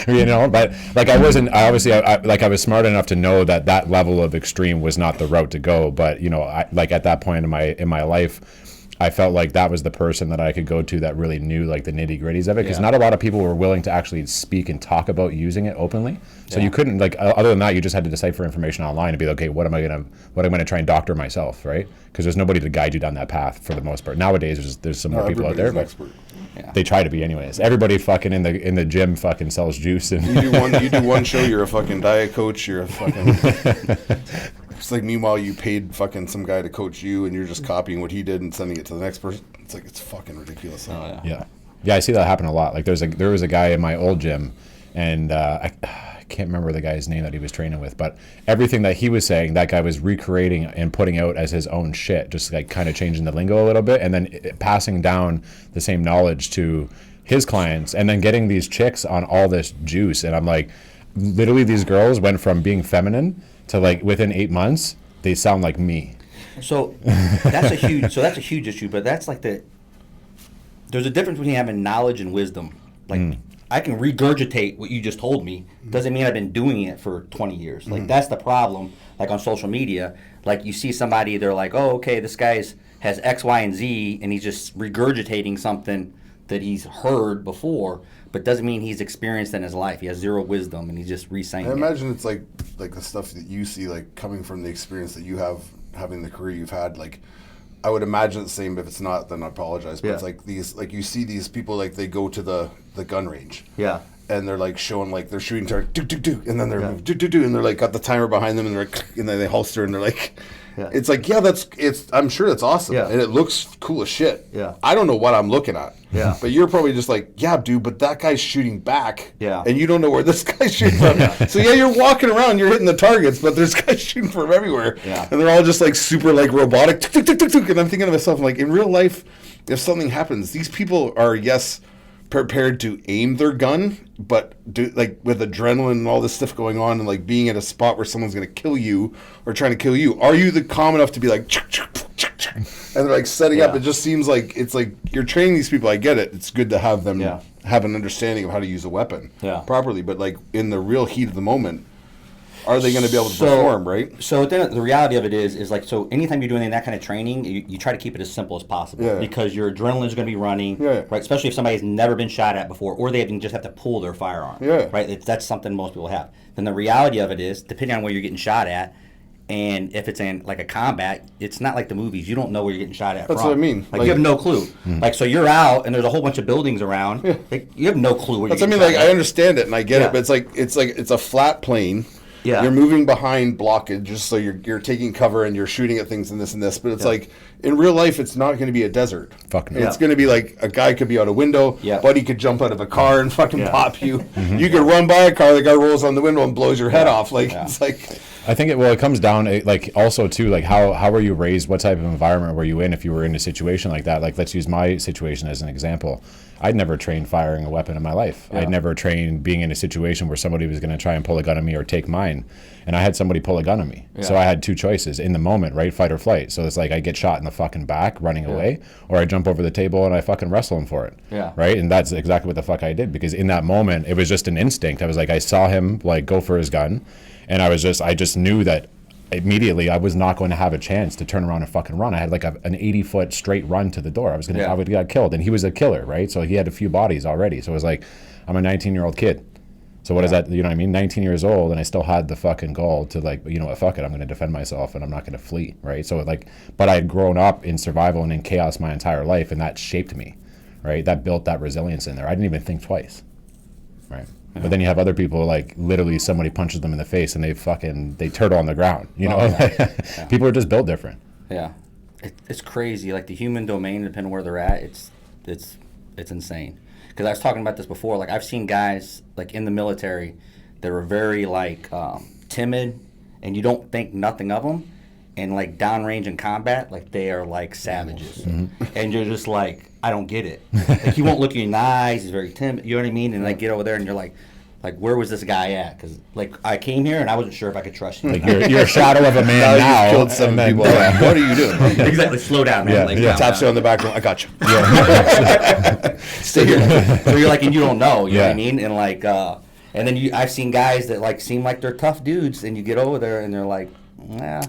you know. But like I was smart enough to know that that level of extreme was not the route to go. But you know, like at that point in my life, I felt like that was the person that I could go to that really knew like the nitty gritties of it, because not a lot of people were willing to actually speak and talk about using it openly. So you couldn't like other than that, you just had to decipher information online and be like, okay, what am I gonna try and doctor myself, right? Because there's nobody to guide you down that path for the most part. Nowadays, there's some more people out there, but they try to be anyways. Everybody fucking in the gym fucking sells juice, and you do one show, you're a fucking diet coach, you're a fucking. It's like, meanwhile, you paid fucking some guy to coach you, and you're just copying what he did and sending it to the next person. It's like, it's fucking ridiculous. Yeah, I see that happen a lot. Like there was a guy in my old gym, and I can't remember the guy's name that he was training with, but everything that he was saying, that guy was recreating and putting out as his own shit, just like kind of changing the lingo a little bit, and then passing down the same knowledge to his clients, and then getting these chicks on all this juice. And I'm like, literally, these girls went from being feminine to like within 8 months, they sound like me. So that's a huge issue. But that's like there's a difference between having knowledge and wisdom. Like I can regurgitate what you just told me. Doesn't mean I've been doing it for 20 years. Like that's the problem. Like on social media, like you see somebody, they're like, oh, okay, this guy's has X, Y, and Z, and he's just regurgitating something that he's heard before, but doesn't mean he's experienced in his life. He has zero wisdom, and he's just re-saying it. I imagine it's like the stuff that you see, like coming from the experience that you have, having the career you've had. Like, I would imagine it's the same. If it's not, then I apologize. But it's like these, like you see these people, like they go to the gun range. Yeah. And they're like showing, like they're shooting to do, and then they're do, and they're like got the timer behind them, and they're like, and then they holster, and they're like. Yeah. It's like, I'm sure that's awesome. Yeah. And it looks cool as shit. Yeah. I don't know what I'm looking at. Yeah. But you're probably just like, yeah, dude, but that guy's shooting back. Yeah. And you don't know where this guy's shooting from. So yeah, you're walking around, you're hitting the targets, but there's guys shooting from everywhere. Yeah. And they're all just like super like robotic. Tuk, tuk, tuk, tuk. And I'm thinking to myself, I'm like, in real life, if something happens, these people are, prepared to aim their gun, but do like with adrenaline and all this stuff going on, and like being at a spot where someone's going to kill you or trying to kill you. Are you calm enough to be like, and they're like setting up? It just seems like it's like you're training these people. I get it. It's good to have them have an understanding of how to use a weapon properly, but like in the real heat of the moment, are they going to be able to perform, right? So then the reality of it is like, so anytime you're doing that kind of training, you try to keep it as simple as possible because your adrenaline is going to be running, right? Especially if somebody's never been shot at before, or they just have to pull their firearm, right? That's something most people have. Then the reality of it is, depending on where you're getting shot at, and if it's in like a combat, it's not like the movies. You don't know where you're getting shot at. That's what I mean. Like you have no clue. Like, so you're out and there's a whole bunch of buildings around. Like, you have no clue where you're getting shot at. I understand it and I get it, but it's a flat plane. Yeah. You're moving behind blockages, so you're taking cover and you're shooting at things and this, but it's like in real life it's not going to be a desert. Fuck no. It's going to be like a guy could be out a window, Buddy could jump out of a car and fucking pop you. You could run by a car, the guy rolls on the window and blows your head off. Like it's like I think it comes down like also too like how were you raised, what type of environment were you in if you were in a situation like that. Like let's use my situation as an example. I'd never trained firing a weapon in my life. I'd never trained being in a situation where somebody was going to try and pull a gun on me or take mine. And I had somebody pull a gun on me. So I had two choices in the moment, right? Fight or flight. So it's like I get shot in the fucking back running away, or I jump over the table and I fucking wrestle him for it. Right? And that's exactly what the fuck I did, because in that moment, it was just an instinct. I was like, I saw him like go for his gun, and I just knew that immediately I was not going to have a chance to turn around and fucking run. I had like an 80-foot straight run to the door. I would get killed, and he was a killer, right? So he had a few bodies already. So it was like, I'm a 19-year-old kid. So what is that? You know what I mean? 19 years old, and I still had the fucking goal to like, you know what? Fuck it, I'm going to defend myself, and I'm not going to flee, right? So like, but I had grown up in survival and in chaos my entire life, and that shaped me, right? That built that resilience in there. I didn't even think twice, right? Yeah. But then you have other people, like literally somebody punches them in the face and they turtle on the ground, you know? Yeah. People are just built different. Yeah, it's crazy. Like the human domain, depending on where they're at, it's insane. Because I was talking about this before. Like I've seen guys like in the military that are very like timid, and you don't think nothing of them, and like downrange in combat, like they are like savages, and you're just like, I don't get it. Like he won't look you in the eyes. He's very timid. You know what I mean? And like get over there, and you're like where was this guy at? Because like I came here and I wasn't sure if I could trust you. Like you're a shadow of a man now. You killed some people. Like, what are you doing? Exactly. Slow down, man. Yeah. Like, Yeah. Taps you on the back. I got you. Yeah. So you're like, and you don't know. You know what I mean? And like, and then I've seen guys that like seem like they're tough dudes, and you get over there and they're like, nah,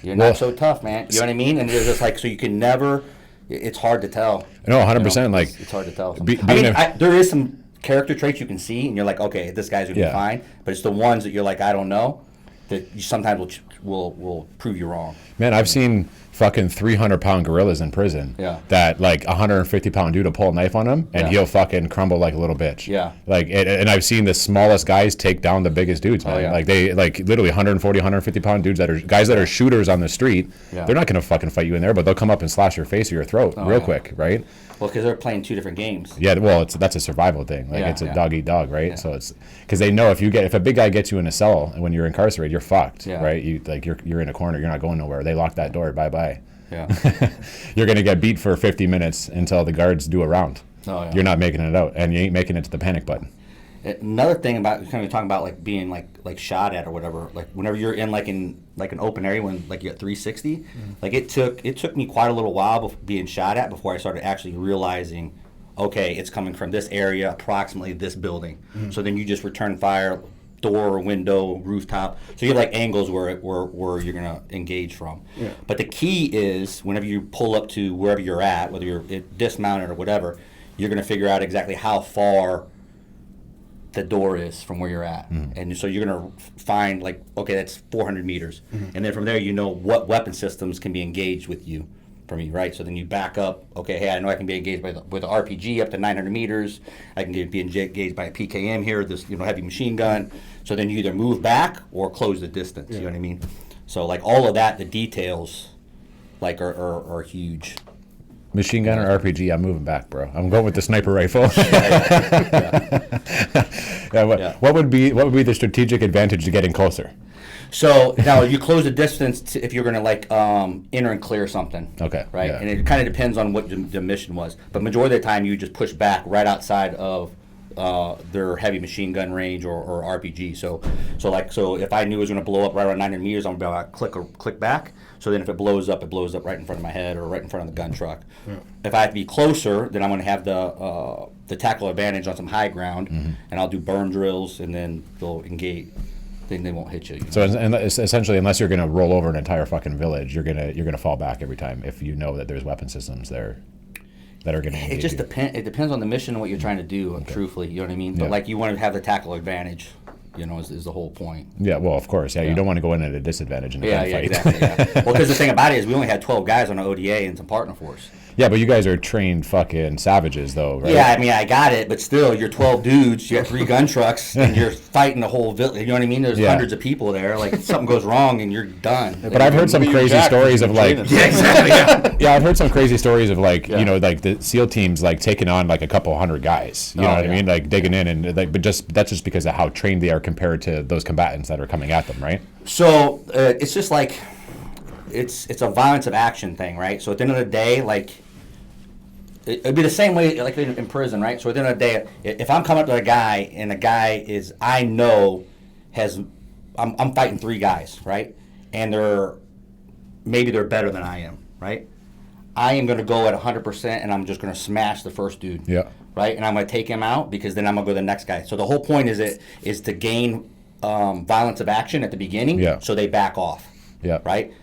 you're not so tough, man. You know what I mean? And they're just like, so you can never. It's hard to tell. No, 100%. You know? Like it's hard to tell. There is some character traits you can see, and you're like, okay, this guy's gonna be fine. But it's the ones that you're like, I don't know, that you sometimes will prove you wrong. Man, I've seen fucking 300-pound gorillas in prison. Yeah. That like 150-pound dude will pull a knife on him, and he'll fucking crumble like a little bitch. Yeah. Like, and I've seen the smallest guys take down the biggest dudes, man. Oh, yeah. Like they like literally 140, 150-pound dudes that are shooters on the street. Yeah. They're not gonna fucking fight you in there, but they'll come up and slash your face or your throat real quick, right? Well, because they're playing two different games. Yeah, well, that's a survival thing. Like it's a dog eat dog, right? Yeah. So it's because they know if a big guy gets you in a cell and when you're incarcerated, you're fucked, right? You're in a corner, you're not going nowhere. They lock that door, bye bye. Yeah, you're gonna get beat for 50 minutes until the guards do a round. Oh, yeah. You're not making it out, and you ain't making it to the panic button. Another thing about kind of talking about like being like shot at or whatever, like whenever you're in an open area when like you're at 360, like it took me quite a little while being shot at before I started actually realizing, okay, it's coming from this area, approximately this building. So then you just return fire, door, window, rooftop. So you have like angles where you're gonna engage from. Yeah. But the key is whenever you pull up to wherever you're at, whether you're dismounted or whatever, you're gonna figure out exactly how far the door is from where you're at. And so you're going to find like, okay, that's 400 meters. And then from there, you know what weapon systems can be engaged with you from you, right? So then you back up, okay, hey, I know I can be engaged with an RPG up to 900 meters. I can be engaged by a PKM here, this heavy machine gun. So then you either move back or close the distance, you know what I mean? So like all of that, the details like are huge. Machine gun or RPG? I'm moving back, bro. I'm going with the sniper rifle. What would be the strategic advantage to getting closer? So now you close the distance if you're going to like enter and clear something. Okay. Right, and it kind of depends on what the mission was. But majority of the time, you just push back right outside of their heavy machine gun range or RPG. So if I knew it was going to blow up right around 900 meters, I'm going to click back. So then if it blows up right in front of my head or right in front of the gun truck. Yeah. If I have to be closer, then I'm going to have the tackle advantage on some high ground, and I'll do burn drills, and then they'll engage. Then they won't hit you. So essentially, unless you're going to roll over an entire fucking village, you're gonna fall back every time if you know that there's weapon systems there that are going to engage. It just depends. It depends on the mission and what you're trying to do. Okay. Truthfully, you know what I mean. Yeah. But like you want to have the tackle advantage. Is the whole point. Yeah, well, of course. Yeah, you don't want to go in at a disadvantage in a gunfight. Yeah, exactly. Yeah. Well, because the thing about it is we only had 12 guys on an ODA and some partner force. Yeah, but you guys are trained fucking savages, though, right? Yeah, I mean, I got it, but still, you're 12 dudes, you got 3 gun trucks, and you're fighting the whole village. You know what I mean? There's hundreds of people there. Like, something goes wrong, and you're done. But I've heard some crazy stories of, like... Yeah, exactly, yeah, I've heard some crazy stories of, like, like, the SEAL teams, like, taking on, like, a couple hundred guys. You know what I mean? Like, digging in, and, like, but that's just because of how trained they are compared to those combatants that are coming at them, right? So, it's just, like, it's a violence of action thing, right? So, at the end of the day, like... It'd be the same way like in prison, right? So at the end of the day, if I'm coming up to a guy and the guy is, I know I'm fighting 3 guys, right? And maybe they're better than I am, right? I am going to go at 100% and I'm just going to smash the first dude, right? And I'm going to take him out because then I'm going to go to the next guy. So the whole point is to gain violence of action at the beginning, so they back off. Yeah. Right.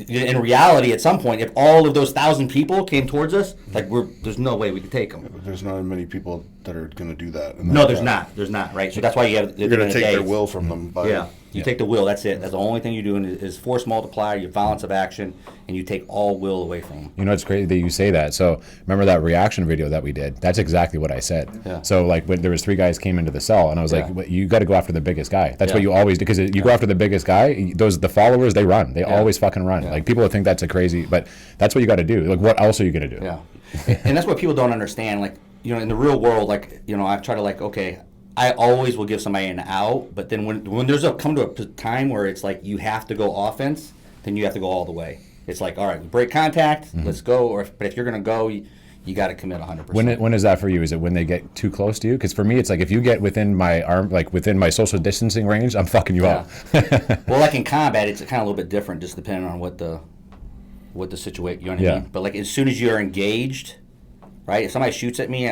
In reality, at some point, if all of those 1,000 people came towards us, like there's no way we could take them. There's not many people that are going to do that. No, there's not. There's not. Right. So that's why you have. You're going to take their will from them. Yeah. You take the will. That's it. That's the only thing you're doing is force multiply, your violence of action, and you take all will away from them. You know, it's crazy that you say that. So remember that reaction video that we did? That's exactly what I said. Yeah. So like when there was 3 guys came into the cell, and I was like, well, you got to go after the biggest guy. That's what you always do, because you go after the biggest guy. The followers, they run. They always fucking run. Like people would think that's a crazy, but that's what you got to do. Like what else are you going to do? Yeah. And that's what people don't understand. Like, you know, in the real world, like, you know, I've tried to like, okay, I always will give somebody an out, but then when there's come to a time where it's like you have to go offense, then you have to go all the way. It's like, all right, we break contact, let's go. But if you're going to go, you got to commit 100%. When is that for you? Is it when they get too close to you? Because for me, it's like if you get within my arm, like within my social distancing range, I'm fucking you up. Well, like in combat, it's kind of a little bit different, just depending on what the situation. You know what I mean? But like as soon as you're engaged, right? If somebody shoots at me,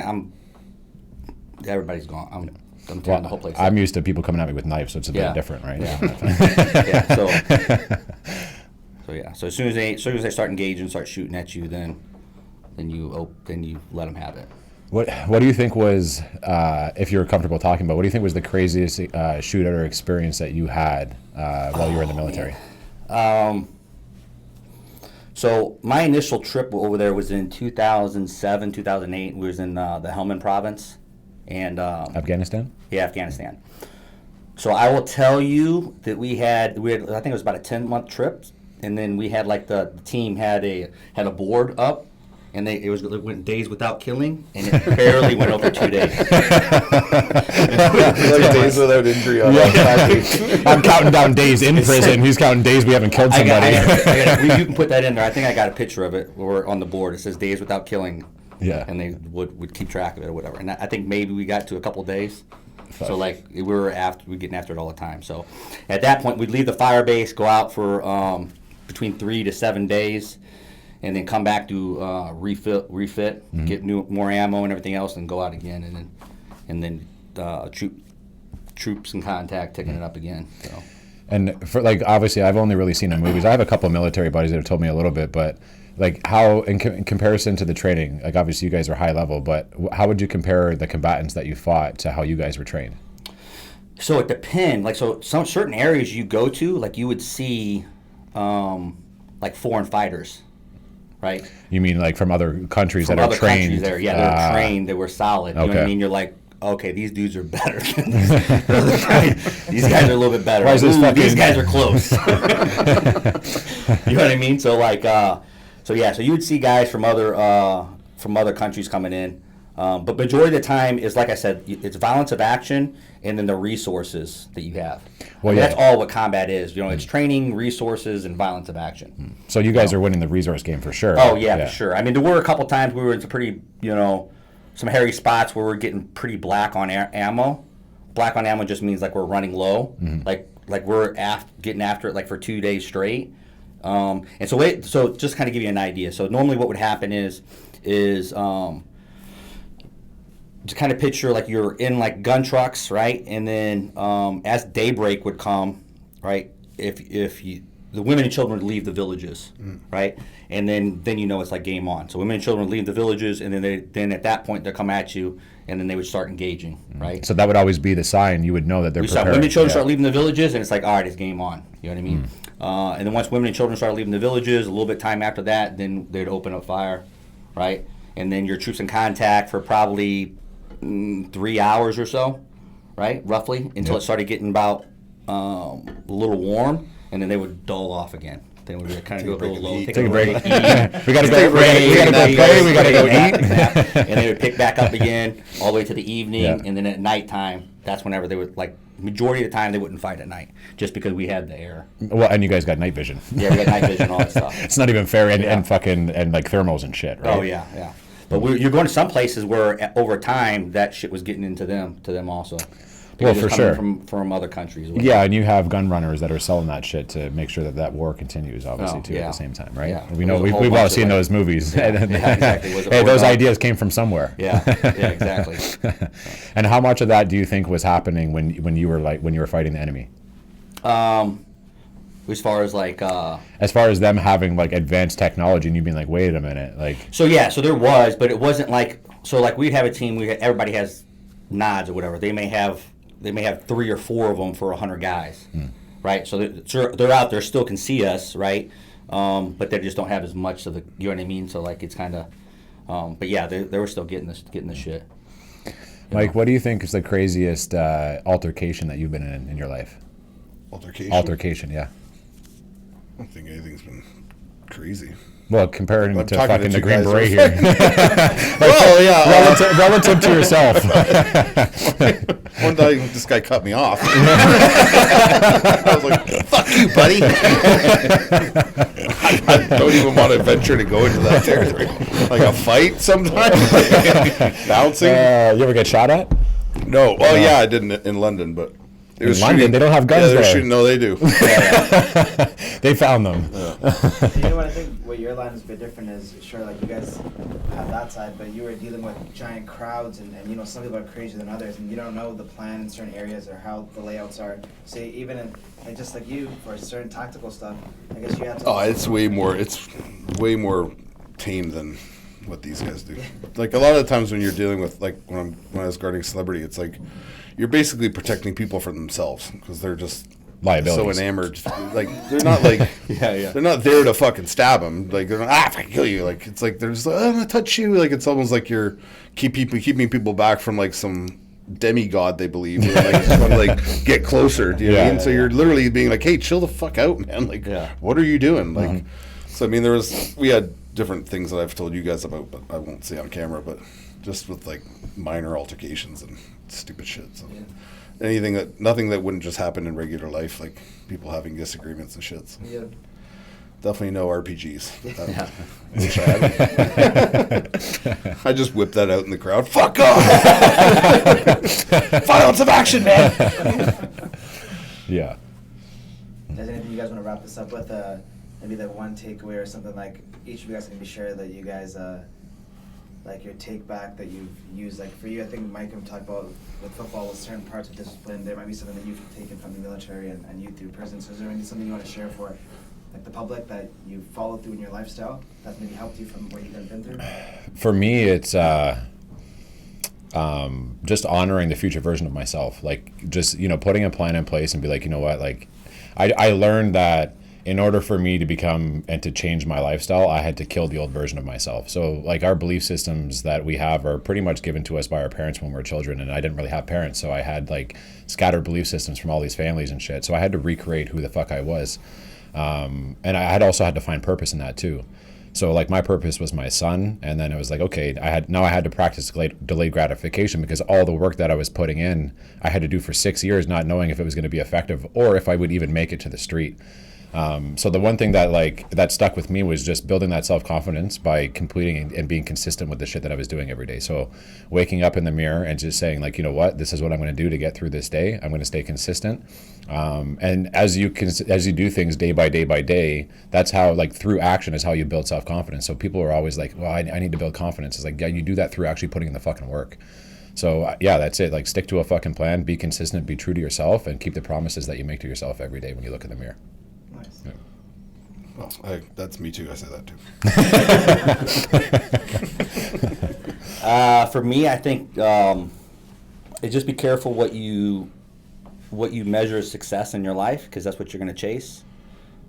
everybody's gone. I'm tearing the whole place up. I'm used to people coming at me with knives, so it's a bit different, right? Yeah. So as soon as they start engaging, start shooting at you, then you let them have it. What do you think was, if you're comfortable talking about, what do you think was the craziest shootout or experience that you had while you were in the military? So my initial trip over there was in 2007, 2008. We was in the Helmand province. And Afghanistan? Yeah, Afghanistan. So I will tell you that we had I think it was about a 10-month trip, and then we had like the team had a board up, and it went days without killing, and it barely went over 2 days. Like days without injury. I'm counting down days in prison. He's counting days we haven't killed somebody. You can put that in there. I think I got a picture of it where on the board. It says days without killing. Yeah. And they would keep track of it or whatever. And I think maybe we got to a couple of days. So like we were getting after it all the time. So at that point we'd leave the fire base, go out for between 3 to 7 days, and then come back to refit, get more ammo and everything else, and go out again, and then troops in contact, taking it up again. So. And for like obviously I've only really seen in movies. I have a couple of military buddies that have told me a little bit, but like how in comparison to the training, like obviously you guys are high level, but how would you compare the combatants that you fought to how you guys were trained? So it depends. Like some certain areas you go to, like you would see like foreign fighters, right? You mean like from other countries from that are other trained? Countries there, yeah, they're trained. They were solid. You know what I mean? You're like, okay, these dudes are better. These guys are a little bit better. These guys are close. You know what I mean? So like, so you would see guys from other countries coming in, but majority of the time is, like I said, it's violence of action and then the resources that you have. Well, that's all what combat is. You know, it's training, resources, and violence of action. So you guys are winning the resource game for sure. Oh yeah, for sure. I mean, there were a couple times we were in some pretty, some hairy spots where we're getting pretty black on ammo. Black on ammo just means like we're running low, like we're getting after it like for 2 days straight. And so just kind of give you an idea. So normally what would happen is just kind of picture like you're in like gun trucks, right? And then as daybreak would come, right? If the women and children would leave the villages, right? And then it's like game on. So women and children would leave the villages, and then at that point they'll come at you, and then they would start engaging, right? So that would always be the sign. You would know that they're prepared. Women and children start leaving the villages, and it's like, all right, it's game on. You know what I mean? And then once women and children start leaving the villages, a little bit time after that, then they'd open up fire, right? And then your troops in contact for probably 3 hours or so, right, roughly, until it started getting about a little warm, and then they would dull off again. They would kind of go a little low, take a break, eat. We gotta go play. We gotta go eat. And they would pick back up again all the way to the evening, and then at nighttime, that's whenever they would, like, majority of the time they wouldn't fight at night, just because we had the air. Well, and you guys got night vision. Yeah, we had night vision, all that stuff. It's not even fair, and fucking and like thermals and shit, right? Oh yeah. But you're going to some places where over time that shit was getting into them also. Well, for sure. From other countries. Yeah, and you have gun runners that are selling that shit to make sure that war continues, obviously, too, at the same time, right? Yeah. We know we've all seen those movies. Yeah, exactly. Hey, those ideas came from somewhere. Yeah, exactly. And how much of that do you think was happening when you were fighting the enemy? As far as like As far as them having like advanced technology and you being like, wait a minute, like. so yeah, so there was, but it wasn't like, so like we'd have a team, everybody has nods or whatever. They may have 3 or 4 of them for 100 guys, right? So they're out there, still can see us, right? But they just don't have as much of the, you know what I mean? So like it's kind of, but yeah, they were still getting the shit. Mike, what do you think is the craziest altercation that you've been in your life? Altercation? Altercation, yeah. I don't think anything's been crazy. Well, comparing I'm to talking fucking to the two Green guys Beret who are here. Well, yeah. Relative to yourself. One day, this guy cut me off. I was like, "Fuck you, buddy." I don't even want to venture to go into that territory. Like a fight sometimes, bouncing. You ever get shot at? No. Well, yeah, I did in London, but it was London, shooting. they don't have guns Yeah, they're there. shooting. No, they do. They found them. You know what I think? What your line is a bit different is, sure, like you guys have that side, but you were dealing with giant crowds, and you know some people are crazier than others, and you don't know the plan in certain areas or how the layouts are. So even in, like just like you, for certain tactical stuff, I guess you have to. Oh, it's way more tame than what these guys do. Like a lot of the times when you're dealing with, like when I was guarding celebrity, it's like you're basically protecting people from themselves because they're just Liabilities. so enamored. Like they're not like they're not there to fucking stab them. Like they're not I kill you. Like it's like they're just like, I'm gonna touch you. Like it's almost like you're keeping people back from like some demigod they believe. Or like just want to like get closer. Do you know what I mean? So you're literally being like, hey, chill the fuck out, man. Like what are you doing? Like so I mean we had different things that I've told you guys about, but I won't say on camera. But just with like minor altercations and stupid shit. So nothing that wouldn't just happen in regular life, like people having disagreements and shit. So. Yeah. Definitely no RPGs. I wish I had. I just whipped that out in the crowd. Fuck off! Violence of action, man. Yeah. Is there anything you guys want to wrap this up with? Maybe that one takeaway or something like each of you guys can be share that you guys like your take back that you've used. Like for you, I think Mike and talked about with football with certain parts of discipline. There might be something that you've taken from the military and you through prison. So is there something you want to share for like the public that you followed through in your lifestyle that's maybe helped you from what you've been through? For me, it's just honoring the future version of myself. Like just, putting a plan in place and be like, you know what, like I learned that in order for me to become and to change my lifestyle, I had to kill the old version of myself. So like our belief systems that we have are pretty much given to us by our parents when we were children, and I didn't really have parents, so I had like scattered belief systems from all these families and shit. So I had to recreate who the fuck I was. And I had also had to find purpose in that too. So like my purpose was my son, and then it was like, okay, I had to practice delayed gratification because all the work that I was putting in, I had to do for 6 years, not knowing if it was going to be effective or if I would even make it to the street. So the one thing that stuck with me was just building that self-confidence by completing and being consistent with the shit that I was doing every day. So waking up in the mirror and just saying like, you know what, this is what I'm going to do to get through this day. I'm going to stay consistent. And as you do things day by day, that's how, like, through action is how you build self-confidence. So people are always like, well, I need to build confidence. It's like, yeah, you do that through actually putting in the fucking work. So yeah, that's it. Like, stick to a fucking plan, be consistent, be true to yourself, and keep the promises that you make to yourself every day when you look in the mirror. Nice. Yeah. Well, that's me too. I say that too. For me, I think just be careful what you measure as success in your life, because that's what you're going to chase,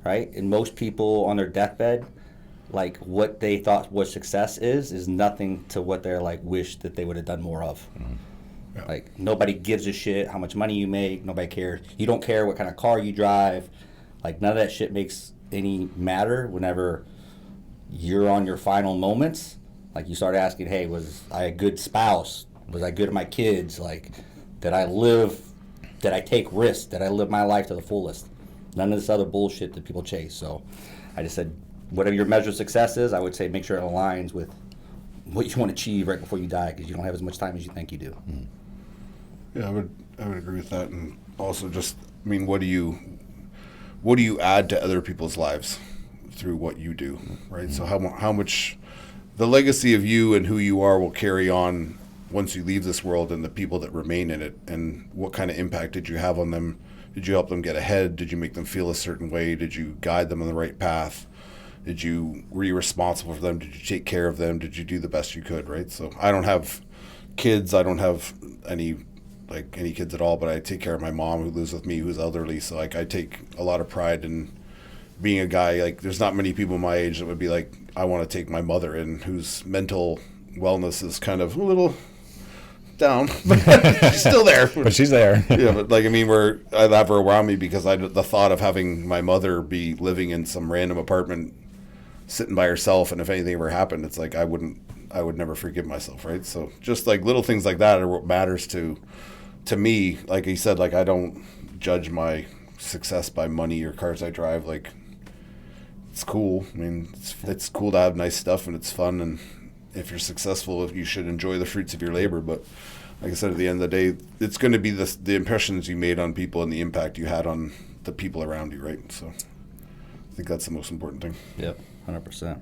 right? And most people on their deathbed, like what they thought was success is nothing to what they're like wish that they would have done more of. Mm-hmm. Yeah. Like nobody gives a shit how much money you make. Nobody cares. You don't care what kind of car you drive. Like none of that shit makes any matter whenever you're on your final moments. Like you start asking, hey, was I a good spouse? Was I good to my kids? Like, did I take risks? Did I live my life to the fullest? None of this other bullshit that people chase. So I just said, whatever your measure of success is, I would say make sure it aligns with what you want to achieve right before you die, because you don't have as much time as you think you do. Mm. Yeah, I would agree with that. And also just, I mean, what do you add to other people's lives through what you do, right? Mm-hmm. So how much the legacy of you and who you are will carry on once you leave this world and the people that remain in it, and what kind of impact did you have on them? Did you help them get ahead? Did you make them feel a certain way? Did you guide them on the right path? Were you responsible for them? Did you take care of them? Did you do the best you could, right? So I don't have kids. I don't have any kids at all, but I take care of my mom who lives with me, who's elderly. So like I take a lot of pride in being a guy. Like there's not many people my age that would be like, I want to take my mother in, whose mental wellness is kind of a little down, but she's still there. But she's there. Yeah, but like I mean, I have her around me because the thought of having my mother be living in some random apartment, sitting by herself, and if anything ever happened, it's like I would never forgive myself, right? So just like little things like that are what matters to me. Like he said, like I don't judge my success by money or cars I drive. Like it's cool. I mean, it's cool to have nice stuff and it's fun, and if you're successful, you should enjoy the fruits of your labor. But like I said, at the end of the day, it's going to be the impressions you made on people and the impact you had on the people around you, right? So I think that's the most important thing. Yep, 100%.